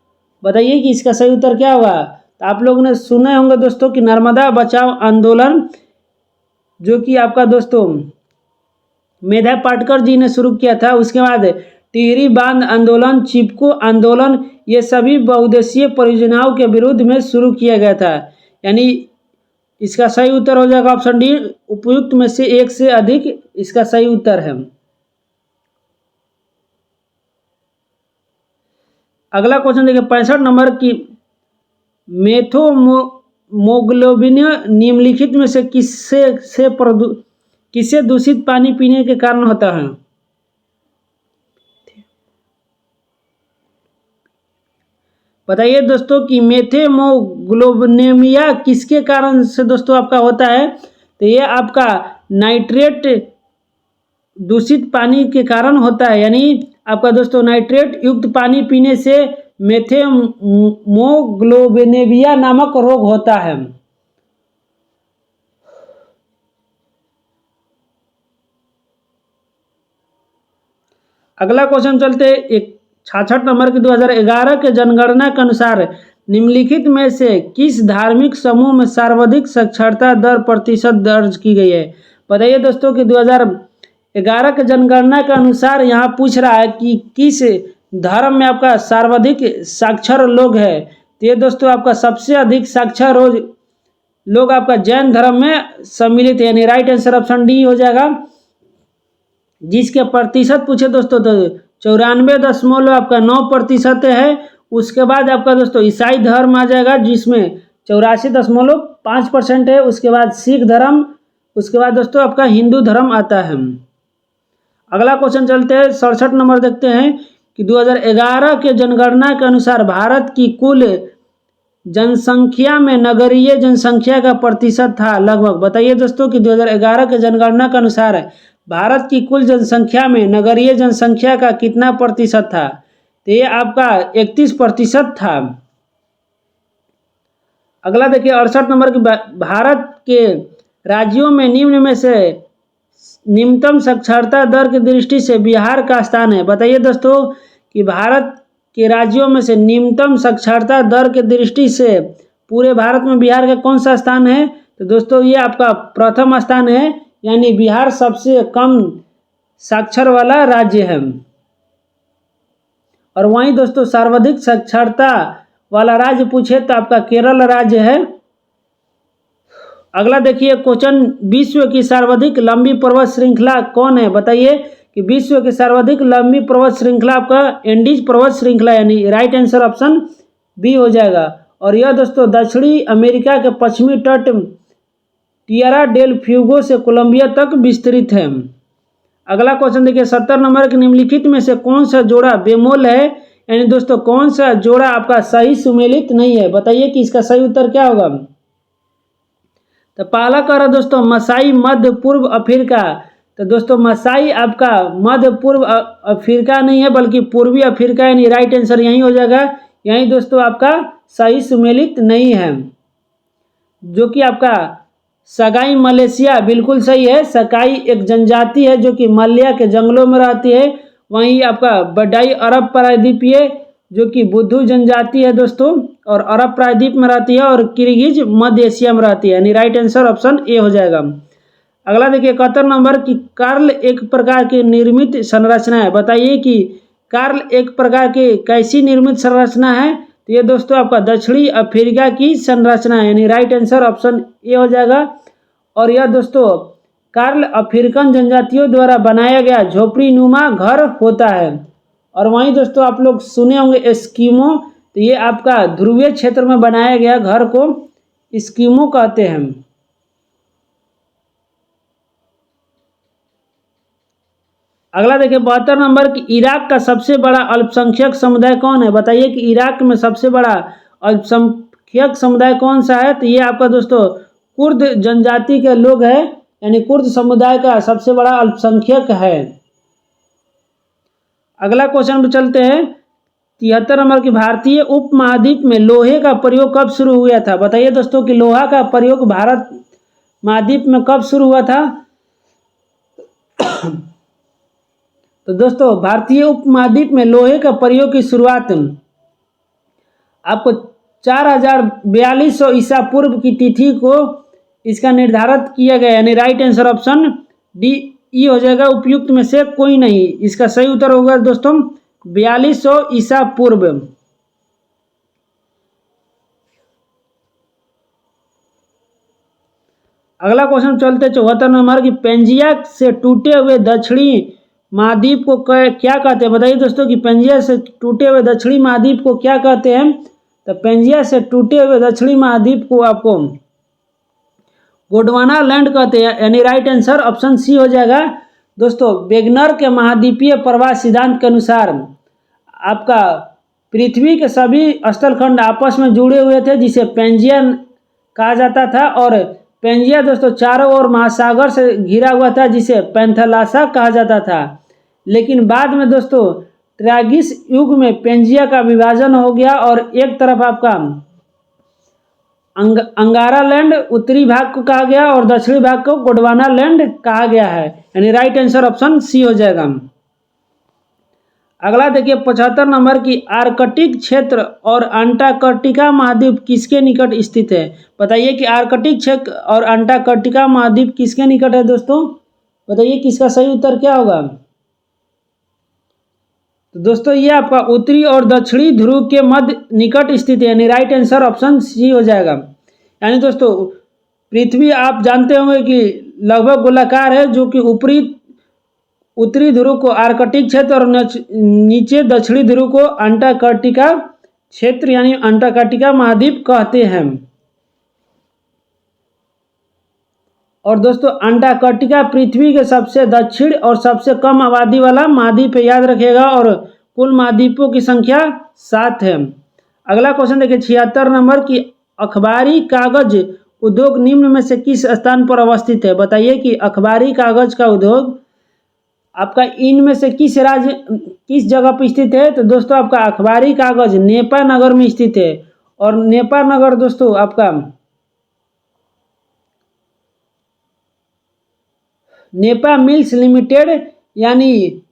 बताइए कि इसका सही उत्तर क्या होगा। तो आप लोगों ने सुने होंगे दोस्तों कि नर्मदा बचाओ आंदोलन, जो कि आपका दोस्तों मेधा पाटकर जी ने शुरू किया था। उसके बाद टिहरी बांध आंदोलन, चिपको आंदोलन, ये सभी बहुउद्देशीय परियोजनाओं के विरुद्ध में शुरू किया गया था, यानी इसका सही उत्तर हो जाएगा ऑप्शन डी, उपयुक्त में से एक से अधिक इसका सही उत्तर है। अगला क्वेश्चन देखिए 65 नंबर की मेथोमोग्लोबिन निम्नलिखित में से किससे दूषित पानी पीने के कारण होता है? बताइए दोस्तों कि मेथेमोग्लोबिनेमिया किसके कारण से दोस्तों आपका होता है? तो ये आपका नाइट्रेट दूषित पानी के कारण होता है, यानी आपका दोस्तों नाइट्रेट युक्त पानी पीने से मेथेमोग्लोबिनेमिया नामक रोग होता है। अगला क्वेश्चन चलते 66 नंबर की 2011 के जनगणना के अनुसार निम्नलिखित में से किस धार्मिक समूह में सर्वाधिक साक्षरता दर प्रतिशत दर्ज की गई है? बताइए दोस्तों कि 2011 के जनगणना के अनुसार यहाँ पूछ रहा है कि किस धर्म में आपका सर्वाधिक साक्षर लोग है। तो ये दोस्तों आपका सबसे अधिक साक्षर लोग आपका जैन धर्म में सम्मिलित है, यानी राइट आंसर ऑप्शन डी हो जाएगा। जिसके प्रतिशत पूछे दोस्तों तो 94.9% है। उसके बाद आपका दोस्तों ईसाई धर्म आ जाएगा जिसमें 84.5% है। उसके बाद सिख धर्म, उसके बाद दोस्तों आपका हिंदू धर्म आता है। अगला क्वेश्चन चलते हैं 67 नंबर देखते हैं कि 2011 के जनगणना के अनुसार भारत की कुल जनसंख्या में नगरीय जनसंख्या का प्रतिशत था लगभग। बताइए दोस्तों कि 2011 के जनगणना के अनुसार भारत की कुल जनसंख्या में नगरीय जनसंख्या का कितना प्रतिशत था? तो ये आपका 31% था। अगला देखिए 68 नंबर की भारत के राज्यों में निम्न में से निम्नतम साक्षरता दर की दृष्टि से बिहार का स्थान है। बताइए दोस्तों कि भारत के राज्यों में से निम्नतम साक्षरता दर की दृष्टि से पूरे भारत में बिहार का कौन सा स्थान है? तो दोस्तों ये आपका प्रथम स्थान है, यानी बिहार सबसे कम साक्षर वाला राज्य है। और वहीं दोस्तों सर्वाधिक साक्षरता वाला राज्य पूछे तो आपका केरल राज्य है। अगला देखिए क्वेश्चन, विश्व की सर्वाधिक लंबी पर्वत श्रृंखला कौन है? बताइए कि विश्व की सर्वाधिक लंबी पर्वत श्रृंखला आपका एंडीज पर्वत श्रृंखला, यानी राइट आंसर ऑप्शन बी हो जाएगा। और यह दोस्तों दक्षिणी अमेरिका के पश्चिमी तट टिएरा डेल फ्यूगो से कोलंबिया तक विस्तृत है। अगला क्वेश्चन देखिए 70 नंबर के निम्नलिखित में से कौन सा जोड़ा बेमोल है, यानी दोस्तों कौन सा जोड़ा आपका सही सुमेलित नहीं है? बताइए कि इसका सही उत्तर क्या होगा। तो पहला कह रहा दोस्तों मसाई मध्य पूर्व अफ्रीका। तो दोस्तों मसाई आपका मध्य पूर्व अफ्रीका नहीं है बल्कि पूर्वी अफ्रीका, यानी राइट आंसर यही हो जाएगा। यही दोस्तों आपका सही सुमेलित नहीं है, जो कि आपका सगाई मलेशिया, बिल्कुल सही है। सगाई एक जनजाति है जो कि मलया के जंगलों में रहती है। वहीं आपका बडाई अरब प्रायद्वीपीय जो कि बुद्धू जनजाति है दोस्तों, और अरब प्रायद्वीप में रहती है, और किर्गिज मध्य एशिया में रहती है, यानी राइट आंसर ऑप्शन ए हो जाएगा। अगला देखिए 71 नंबर की कार्ल एक प्रकार की निर्मित संरचना है। बताइए कि कार्ल एक प्रकार की कैसी निर्मित संरचना है। तो ये दोस्तों आपका दक्षिणी अफ्रीका की संरचना है, यानी राइट आंसर ऑप्शन ए हो जाएगा। और यह दोस्तों कार्ल अफ्रीकन जनजातियों द्वारा बनाया गया झोपड़ी नुमा घर होता है। और वहीं दोस्तों आप लोग सुने होंगे एस्किमो, तो ये आपका ध्रुवीय क्षेत्र में बनाया गया घर को एस्किमो कहते हैं। अगला देखिए 72 नंबर की इराक का सबसे बड़ा अल्पसंख्यक समुदाय कौन है। बताइए कि इराक में सबसे बड़ा अल्पसंख्यक समुदाय कौन सा है। तो ये आपका दोस्तों कुर्द जनजाति के लोग हैं, यानी कुर्द समुदाय का सबसे बड़ा अल्पसंख्यक है। अगला क्वेश्चन पे चलते हैं 73 नंबर की भारतीय उपमहाद्वीप में लोहे का प्रयोग कब शुरू हुआ था। बताइए दोस्तों कि लोहा का प्रयोग भारत महाद्वीप में कब शुरू हुआ था। तो दोस्तों भारतीय उपमहाद्वीप में लोहे का प्रयोग की शुरुआत आपको 4200 ईसा पूर्व की तिथि को इसका निर्धारित किया गया, यानी right answer option D E हो जाएगा। उपयुक्त में से कोई नहीं, इसका सही उत्तर होगा दोस्तों 4200 ईसा पूर्व। अगला क्वेश्चन चलते 74 नंबर की पेंजिया से टूटे हुए दक्षिणी महाद्वीप को क्या कहते हैं। बताइए दोस्तों कि पेंजिया से टूटे हुए दक्षिणी महाद्वीप को क्या कहते हैं। तो पेंजिया से टूटे हुए दक्षिणी महाद्वीप को आपको गोंडवाना लैंड कहते हैं, यानी राइट आंसर ऑप्शन सी हो जाएगा। दोस्तों वेगनर के महाद्वीपीय प्रवास सिद्धांत के अनुसार आपका पृथ्वी के सभी स्थलखंड आपस में जुड़े हुए थे, जिसे पेंजिया कहा जाता था। और पेंजिया दोस्तों चारों ओर महासागर से घिरा हुआ था, जिसे पैंथलासा कहा जाता था। लेकिन बाद में दोस्तों ट्रैगिस युग में पेंजिया का विभाजन हो गया, और एक तरफ आपका अंगारा लैंड उत्तरी भाग को कहा गया और दक्षिणी भाग को गोंडवाना लैंड कहा गया है, यानी राइट आंसर ऑप्शन सी हो जाएगा। अगला देखिए 75 नंबर की आर्कटिक क्षेत्र और अंटार्कटिका महाद्वीप किसके निकट स्थित है। बताइए कि आर्कटिक क्षेत्र और अंटार्कटिका महाद्वीप किसके निकट है दोस्तों। बताइए कि इसका सही उत्तर क्या होगा। तो दोस्तों ये आपका उत्तरी और दक्षिणी ध्रुव के मध्य निकट स्थित है, यानी राइट आंसर ऑप्शन सी हो जाएगा। यानी दोस्तों पृथ्वी आप जानते होंगे कि लगभग गोलाकार है, जो कि उत्तरी ध्रुव को आर्कटिक क्षेत्र और नीचे दक्षिणी ध्रुव को अंटार्कटिका क्षेत्र यानी अंटार्कटिका महाद्वीप कहते हैं। और दोस्तों अंटार्कटिका पृथ्वी के सबसे दक्षिण और सबसे कम आबादी वाला महाद्वीप है, याद रखिएगा। और कुल महाद्वीपों की संख्या 7 है। अगला क्वेश्चन देखिए 76 नंबर की अखबारी कागज उद्योग निम्न में से किस स्थान पर अवस्थित है। बताइए कि अखबारी कागज का उद्योग आपका इनमें से किस जगह पर स्थित है। तो दोस्तों आपका अखबारी कागज नेपा नगर में स्थित है। और नेपा नगर दोस्तों आपका नेपा मिल्स लिमिटेड यानी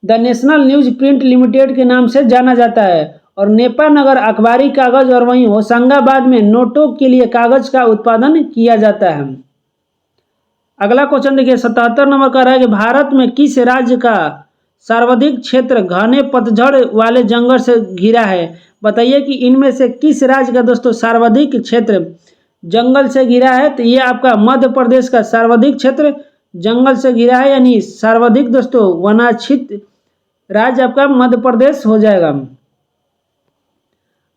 the national news print limited के नाम से जाना जाता है। और नेपा नगर अखबारी कागज और वहीं होशंगाबाद में नोटों के लिए कागज का उत्पादन किया जाता है। अगला क्वेश्चन देखिए 77 नंबर का है कि भारत में किस राज्य का सर्वाधिक क्षेत्र घने पतझड़ वाले जंगल से घिरा है। बताइए कि इनमें से किस राज्य का दोस्तों सर्वाधिक क्षेत्र जंगल से घिरा है। तो ये आपका मध्य प्रदेश का सर्वाधिक क्षेत्र जंगल से घिरा है, यानी सर्वाधिक दोस्तों वनाच्छित राज्य आपका मध्य प्रदेश हो जाएगा।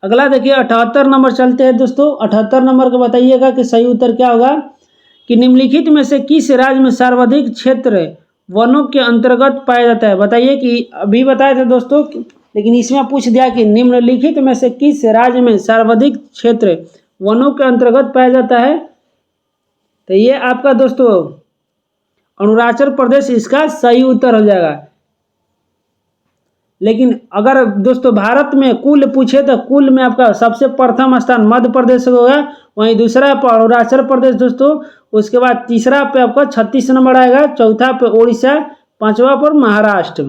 अगला देखिए 78 नंबर चलते हैं दोस्तों। 78 नंबर को बताइएगा कि सही उत्तर क्या होगा कि निम्नलिखित में से किस राज्य में सर्वाधिक क्षेत्र वनों के अंतर्गत पाया जाता है। बताइए कि अभी बताए थे दोस्तों, लेकिन इसमें पूछ दिया कि निम्नलिखित में से किस राज्य में सर्वाधिक क्षेत्र वनों के अंतर्गत पाया जाता है। तो ये आपका दोस्तों अरुणाचल प्रदेश इसका सही उत्तर हो जाएगा। लेकिन अगर दोस्तों भारत में कुल पूछे तो कुल में आपका सबसे प्रथम स्थान मध्य प्रदेश होगा, वहीं दूसरा अरुणाचल प्रदेश दोस्तों, उसके बाद तीसरा पे आपका 36 नंबर आएगा, चौथा पे उड़ीसा, पांचवा पर महाराष्ट्र।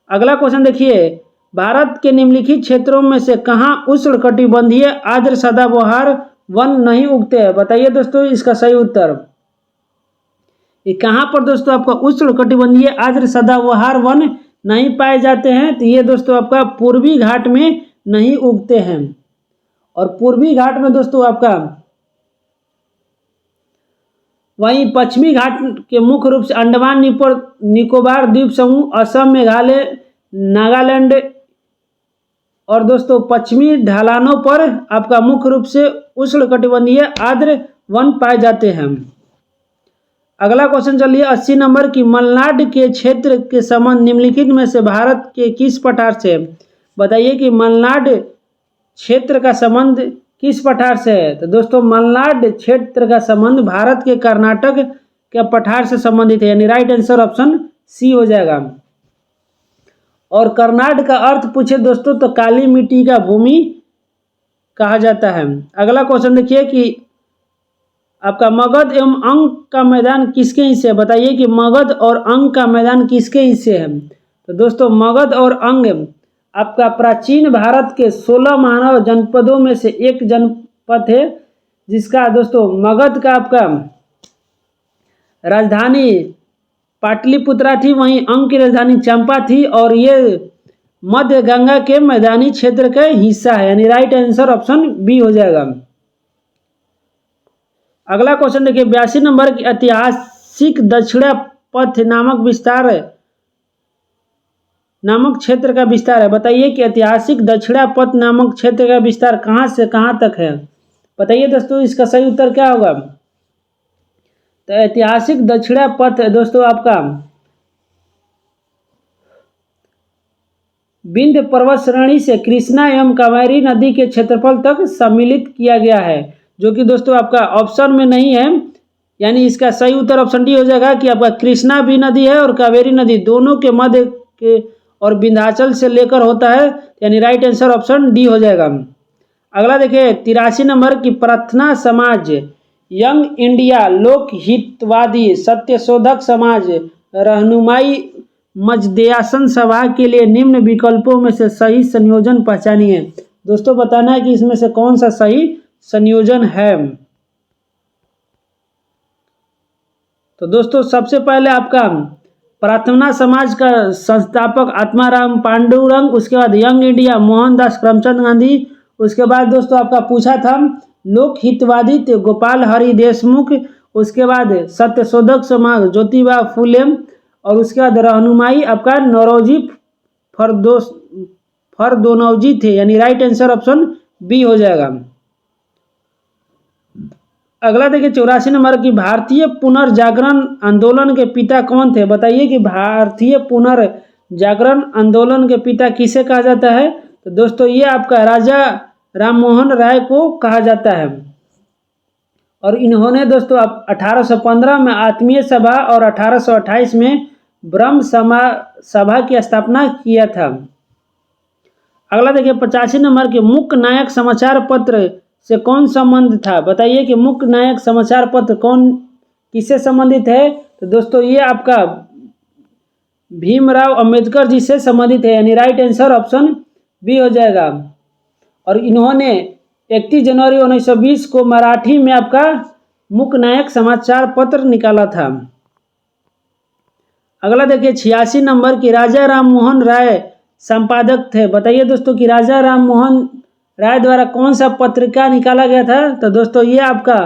अगला क्वेश्चन देखिए, भारत के निम्नलिखित क्षेत्रों में से कहाँ उष्णकटिबंधीय आर्द्र सदाबहार वन नहीं उगते हैं? बताइए दोस्तों इसका सही उत्तर। ये कहाँ पर दोस्तों आपका उष्णकटिबंधीय आर्द्र सदाबहार वन नहीं पाए जाते हैं? तो ये दोस्तों आपका पूर्वी घाट में नहीं उगते हैं। और पूर्वी घाट में दोस्तों आपका वहीं पश्चिमी घाट के मुख्य रूप से अंडमान निकोबार द्वीप समूह, असम, मेघालय, नागालैंड और दोस्तों पश्चिमी ढलानों पर आपका मुख्य रूप से उष्णकटिबंधीय आर्द्र वन पाए जाते हैं। अगला क्वेश्चन चलिए 80 नंबर की, मलनाड के क्षेत्र के संबंध निम्नलिखित में से भारत के किस पठार से? बताइए कि मलनाड क्षेत्र का संबंध किस पठार से है? तो दोस्तों मलनाड क्षेत्र का संबंध भारत के कर्नाटक के पठार से संबंधित है, यानी राइट आंसर ऑप्शन सी हो जाएगा। और कर्नाड का अर्थ पूछे दोस्तों तो काली मिट्टी का भूमि कहा जाता है। अगला क्वेश्चन देखिए कि आपका मगध एवं अंक का मैदान किसके हिस्से है? बताइए कि मगध और अंक का मैदान किसके हिस्से है? तो दोस्तों मगध और अंग आपका प्राचीन भारत के 16 मानव जनपदों में से एक जनपद है, जिसका दोस्तों मगध का आपका राजधानी पाटलिपुत्रा थी, वहीं अंक की राजधानी चंपा थी, और ये मध्य गंगा के मैदानी क्षेत्र का हिस्सा है, यानी राइट आंसर ऑप्शन बी हो जाएगा। अगला क्वेश्चन देखिए 82 नंबर की, ऐतिहासिक दक्षिणा पथ नामक क्षेत्र का विस्तार है। बताइए कि ऐतिहासिक दक्षिणा पथ नामक क्षेत्र का विस्तार कहाँ से कहाँ तक है? बताइए दोस्तों इसका सही उत्तर क्या होगा? तो ऐतिहासिक दक्षिणा पथ दोस्तों आपका विंध्य पर्वत श्रेणी से कृष्णा एवं कावेरी नदी के क्षेत्रफल तक सम्मिलित किया गया है, जो कि दोस्तों आपका ऑप्शन में नहीं है, यानी इसका सही उत्तर ऑप्शन डी हो जाएगा कि आपका कृष्णा भी नदी है और कावेरी नदी दोनों के मध्य के और विंध्याचल से लेकर होता है, यानी राइट आंसर ऑप्शन डी हो जाएगा। अगला देखिए 83 नंबर की, प्रार्थना समाज, यंग इंडिया, लोक हितवादी, सत्यशोधक समाज, रहनुमाई मजदेयासन सभा के लिए निम्न विकल्पों में से सही संयोजन पहचानिए। दोस्तों बताना है कि इसमें से कौन सा सही संयोजन है। तो दोस्तों सबसे पहले आपका प्रार्थना समाज का संस्थापक आत्माराम पांडुरंग, उसके बाद यंग इंडिया मोहनदास करमचंद गांधी, उसके बाद दोस्तों आपका पूछा था लोक हितवादी गोपाल हरि देशमुख, उसके बाद सत्यशोधक समाज ज्योतिबा फुले, और उसके बाद रहनुमाई आपका नौरोजी फरदोनौजी थे, यानी राइट आंसर ऑप्शन बी हो जाएगा। अगला देखिए 84 नंबर की, भारतीय पुनर्जागरण आंदोलन के पिता कौन थे? बताइए कि भारतीय पुनर्जागरण आंदोलन के पिता किसे कहा जाता है? तो दोस्तों ये आपका राजा राममोहन राय को कहा जाता है, और इन्होंने दोस्तों 1815 में आत्मीय सभा और 1828 में ब्रह्म सभा की स्थापना किया था। अगला देखिए 85 नंबर के, मुख्य नायक समाचार पत्र से कौन संबंध था? बताइए कि मुख्य नायक समाचार पत्र किससे संबंधित है? तो दोस्तों ये आपका भीमराव अंबेडकर जी से संबंधित है, यानी राइट आंसर ऑप्शन बी हो जाएगा। और इन्होंने 31 जनवरी 1920 को मराठी में आपका मुख्य नायक समाचार पत्र निकाला था। अगला देखिए 86 नंबर की, राजा राममोहन राय संपादक थे। बताइए दोस्तों कि राजा राममोहन राय द्वारा कौन सा पत्रिका निकाला गया था? तो दोस्तों ये आपका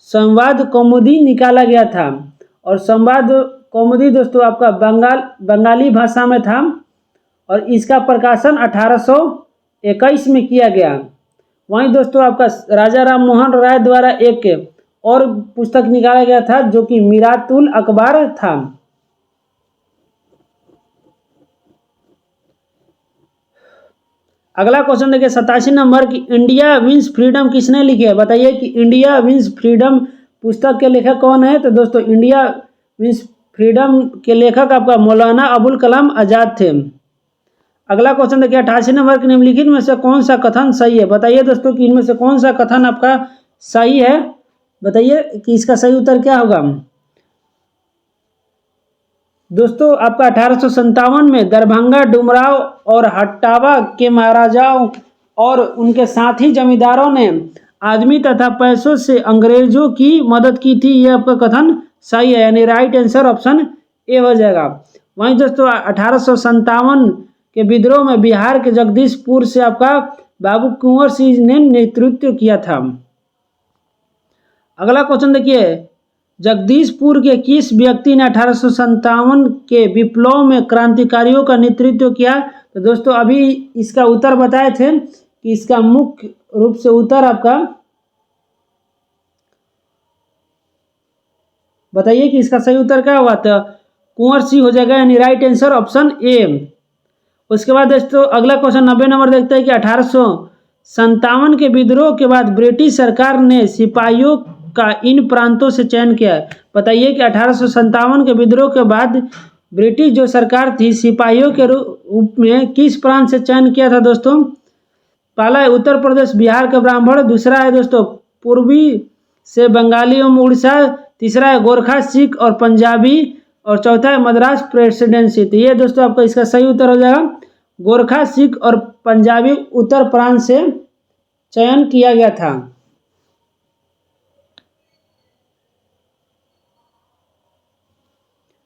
संवाद कौमुदी निकाला गया था, और संवाद कौमुदी दोस्तों आपका बंगाली भाषा में था, और इसका प्रकाशन 1821 में किया गया। वहीं दोस्तों आपका राजा राममोहन राय द्वारा एक और पुस्तक निकाला गया था, जो कि मीरातुल अखबार था। अगला क्वेश्चन देखिए 87 नंबर की, इंडिया विंस फ्रीडम किसने लिखी है? बताइए कि इंडिया विंस फ्रीडम पुस्तक के लेखक कौन है? तो दोस्तों इंडिया विंस फ्रीडम के लेखक आपका मौलाना अबुल कलाम आजाद थे। अगला क्वेश्चन देखिए 88 नंबर के, निम्नलिखित में से कौन सा कथन सही है? बताइए दोस्तों कि इनमें से कौन सा कथन आपका सही है? बताइए कि इसका सही उत्तर क्या होगा। दोस्तों आपका 1857 में दरभंगा, डुमराव और हट्टावा के महाराजाओं और उनके साथी जमींदारों ने आदमी तथा पैसों से अंग्रेजों की मदद की थी। यह आपका कथन सही है, यानी राइट आंसर ऑप्शन ए हो जाएगा। वहीं दोस्तों 1857 के विद्रोह में बिहार के जगदीशपुर से आपका बाबू कुंवर सिंह ने नेतृत्व किया था। अगला क्वेश्चन देखिए, जगदीशपुर के किस व्यक्ति ने 1857 के विप्लव में क्रांतिकारियों का नेतृत्व किया। तो दोस्तों अभी इसका उत्तर बताए थे कि इसका मुख्य रूप से उत्तर आपका बताइए कि इसका सही उत्तर क्या होगा। तो कुंवर सिंह हो जाएगा, यानी राइट आंसर ऑप्शन ए। उसके बाद दोस्तों अगला क्वेश्चन 90 नंबर देखते हैं कि 1857 के विद्रोह के बाद ब्रिटिश सरकार ने सिपाहियों का इन प्रांतों से चयन किया। बताइए कि 1857 के विद्रोह के बाद ब्रिटिश जो सरकार थी सिपाहियों के रूप में किस प्रांत से चयन किया था दोस्तों। पहला है उत्तर प्रदेश बिहार के ब्राह्मण, दूसरा है दोस्तों पूर्वी से बंगाली एवं उड़ीसा, तीसरा है गोरखा, सिख और पंजाबी, और चौथा है मद्रास प्रेसिडेंसी। तो ये दोस्तों आपका इसका सही उत्तर हो जाएगा, गोरखा, सिख और पंजाबी उत्तर प्रांत से चयन किया गया था।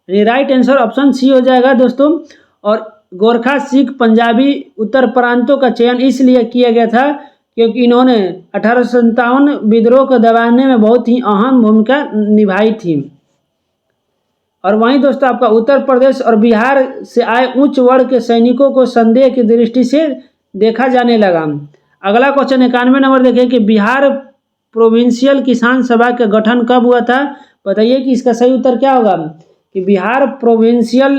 राइट आंसर ऑप्शन सी हो जाएगा दोस्तों। और गोरखा, सिख, पंजाबी उत्तर प्रांतों का चयन इसलिए किया गया था क्योंकि इन्होंने 1857 विद्रोह को दबाने में बहुत ही अहम भूमिका निभाई थी। और वहीं दोस्तों आपका उत्तर प्रदेश और बिहार से आए उच्च वर्ग के सैनिकों को संदेह की दृष्टि से देखा जाने लगा। अगला क्वेश्चन 91 नंबर देखें कि बिहार प्रोविंशियल किसान सभा का गठन कब हुआ था। बताइए कि इसका सही उत्तर क्या होगा कि बिहार प्रोविंशियल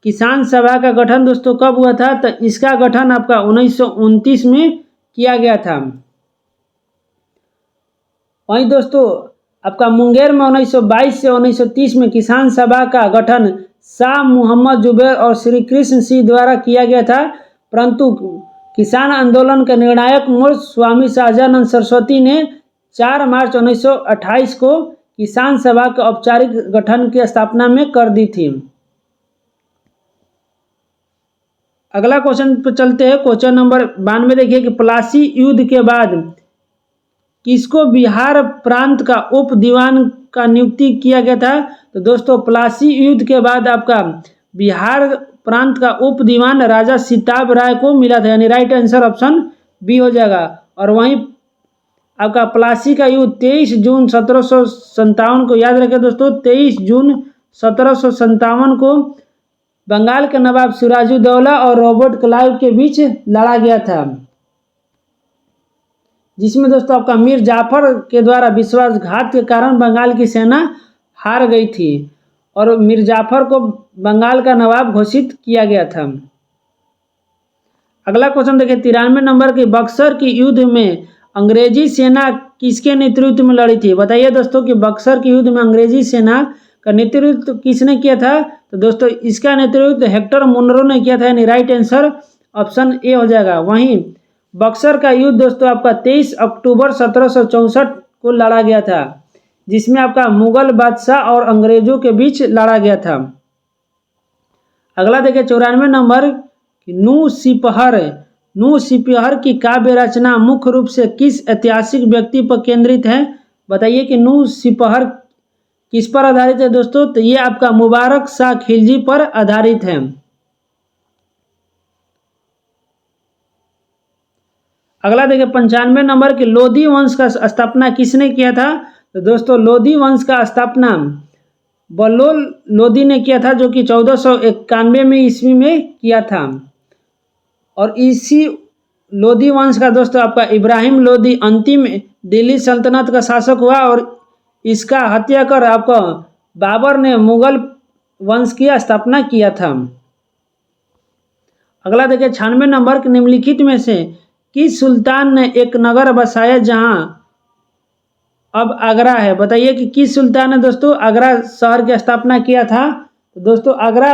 किसान सभा का गठन दोस्तों कब हुआ था। तो इसका गठन आपका 1929 में किया गया था। वहीं दोस्तों आपका मुंगेर में 1922 से 1930 में किसान सभा का गठन शाह मोहम्मद जुबैर और श्री कृष्ण सिंह द्वारा किया गया था, परंतु किसान आंदोलन के निर्णायक मोड़ स्वामी सहजानंद सरस्वती ने 4 मार्च 1928 को किसान सभा के औपचारिक गठन की स्थापना में कर दी थी। अगला क्वेश्चन पर चलते हैं, क्वेश्चन नंबर 92 देखिए कि प्लासी युद्ध के बाद किसको बिहार प्रांत का उप दीवान का नियुक्ति किया गया था। तो दोस्तों प्लासी युद्ध के बाद आपका बिहार प्रांत का उप दीवान राजा सिताब राय को मिला था, यानी राइट आंसर ऑप्शन बी हो जाएगा। और वहीं आपका प्लासी का युद्ध 23 जून 1757 को, याद रखें दोस्तों 23 जून 1757 को बंगाल के नवाब सिराजुद्दौला और रॉबर्ट क्लाइव के बीच लड़ा गया था, जिसमें दोस्तों आपका मीर जाफर के द्वारा विश्वासघात के कारण बंगाल की सेना हार गई थी और मीर जाफर को बंगाल का नवाब घोषित किया गया था। अगला क्वेश्चन देखिए 93 नंबर के बक्सर की युद्ध में अंग्रेजी सेना किसके नेतृत्व में लड़ी थी। बताइए दोस्तों कि बक्सर के युद्ध में अंग्रेजी सेना का नेतृत्व किसने किया था। तो दोस्तों इसका नेतृत्व हेक्टर मुनरो ने किया था, यानी राइट आंसर ऑप्शन ए हो जाएगा। वहीं बक्सर का युद्ध दोस्तों आपका 23 अक्टूबर 1764 को लड़ा गया था, जिसमें आपका मुगल बादशाह और अंग्रेजों के बीच लड़ा गया था। अगला देखिए 94 नंबर नूह सिपहर की काव्य रचना मुख्य रूप से किस ऐतिहासिक व्यक्ति पर केंद्रित है। बताइए कि नूह सिपहर किस पर आधारित है दोस्तों। तो ये आपका मुबारक शाह खिलजी पर आधारित है। अगला देखिए 95 नंबर के लोधी वंश का स्थापना किसने किया था। तो दोस्तों लोधी वंश का स्थापना बल्लोल लोधी ने किया था, जो कि 1491 में ईस्वी में किया था। और इसी लोधी वंश का दोस्तों आपका इब्राहिम लोधी अंतिम दिल्ली सल्तनत का शासक हुआ और इसका हत्या कर आपको बाबर ने मुगल वंश की स्थापना किया था। अगला देखिए 96 नंबर के निम्नलिखित में से किस सुल्तान ने एक नगर बसाया जहां अब आगरा है। बताइए कि किस सुल्तान ने दोस्तों आगरा शहर की स्थापना किया था। तो दोस्तों आगरा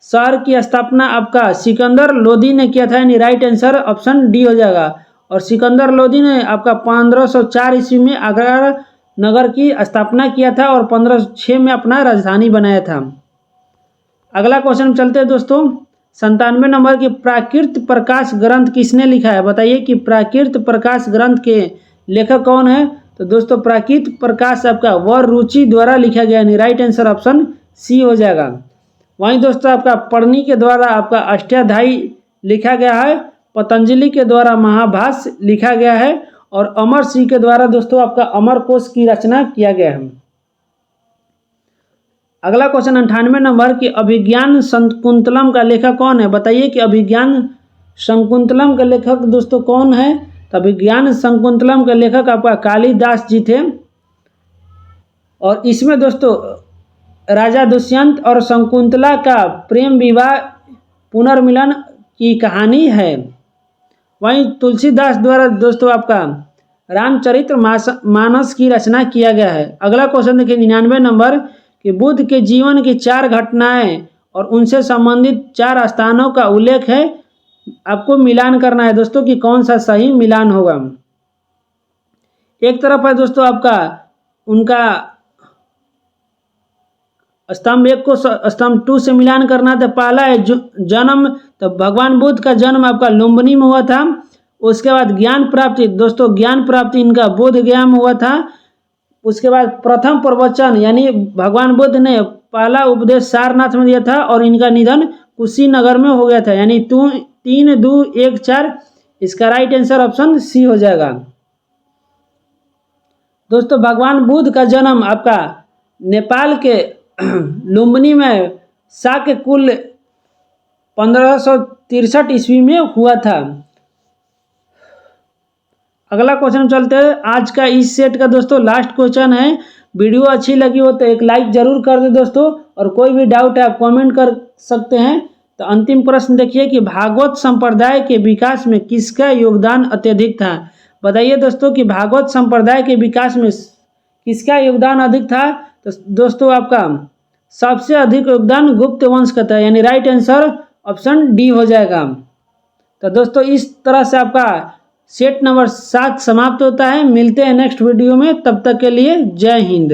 शहर की स्थापना आपका सिकंदर लोधी ने किया था, यानी राइट आंसर ऑप्शन डी हो जाएगा। और सिकंदर लोधी ने आपका 1504 ईस्वी में आगरा नगर की स्थापना किया था और 1506 में अपना राजधानी बनाया था। अगला क्वेश्चन चलते हैं दोस्तों। 97 नंबर की प्राकृत प्रकाश ग्रंथ किसने लिखा है? बताइए कि प्राकृत प्रकाश ग्रंथ के लेखक कौन है? तो दोस्तों प्राकृत प्रकाश आपका वररुचि द्वारा लिखा गया, यानी राइट आंसर ऑप्शन सी हो जाएगा। वहीं दोस्तों आपका पढ़नी के द्वारा आपका अष्टाध्यायी लिखा गया है, पतंजलि के द्वारा महाभाष्य लिखा गया है और अमर सिंह के द्वारा दोस्तों आपका अमर कोश की रचना किया गया है। अगला क्वेश्चन 98 नंबर की अभिज्ञान शकुंतलम का लेखक कौन है? बताइए कि अभिज्ञान शकुंतलम के लेखक दोस्तों कौन है? तो अभिज्ञान शकुंतलम के लेखक आपका कालिदास जी थे और इसमें दोस्तों राजा दुष्यंत और शकुंतला का प्रेम विवाह पुनर्मिलन की कहानी है। वहीं तुलसीदास द्वारा दोस्तों आपका रामचरित्र मानस की रचना किया गया है। अगला क्वेश्चन देखिए 99 नंबर कि बुद्ध के जीवन की 4 घटनाएं और उनसे संबंधित 4 स्थानों का उल्लेख है। आपको मिलान करना है दोस्तों कि कौन सा सही मिलान होगा। एक तरफ है दोस्तों आपका उनका स्तंभ 1 को स्तंभ 2 से मिलान करना था। पहला है जन्म, तो भगवान बुद्ध का जन्म आपका लुम्बिनी में हुआ था। उसके बाद ज्ञान प्राप्ति, दोस्तों ज्ञान प्राप्ति इनका बोध गया में हुआ था। उसके बाद प्रथम प्रवचन, यानी भगवान बुद्ध ने पहला उपदेश सारनाथ में दिया था और इनका निधन कुशीनगर में हो गया था, यानी 3, 2, 1, 4 इसका राइट आंसर ऑप्शन सी हो जाएगा। दोस्तों भगवान बुद्ध का जन्म आपका नेपाल के लुम्बिनी में शाक्य कुल 1563 ईस्वी में हुआ था। अगला क्वेश्चन चलते हैं। आज का इस सेट का दोस्तों लास्ट क्वेश्चन है। वीडियो अच्छी लगी हो तो एक लाइक जरूर कर दे दोस्तों, और कोई भी डाउट है आप कमेंट कर सकते हैं। तो अंतिम प्रश्न देखिए कि भागवत संप्रदाय के विकास में किसका योगदान अत्यधिक था? बताइए दोस्तों कि भागवत संप्रदाय के विकास में किसका योगदान अधिक था? तो दोस्तों आपका सबसे अधिक योगदान गुप्त वंश का था, यानी राइट आंसर ऑप्शन डी हो जाएगा। तो दोस्तों इस तरह से आपका सेट नंबर 7 समाप्त होता है। मिलते हैं नेक्स्ट वीडियो में, तब तक के लिए जय हिंद।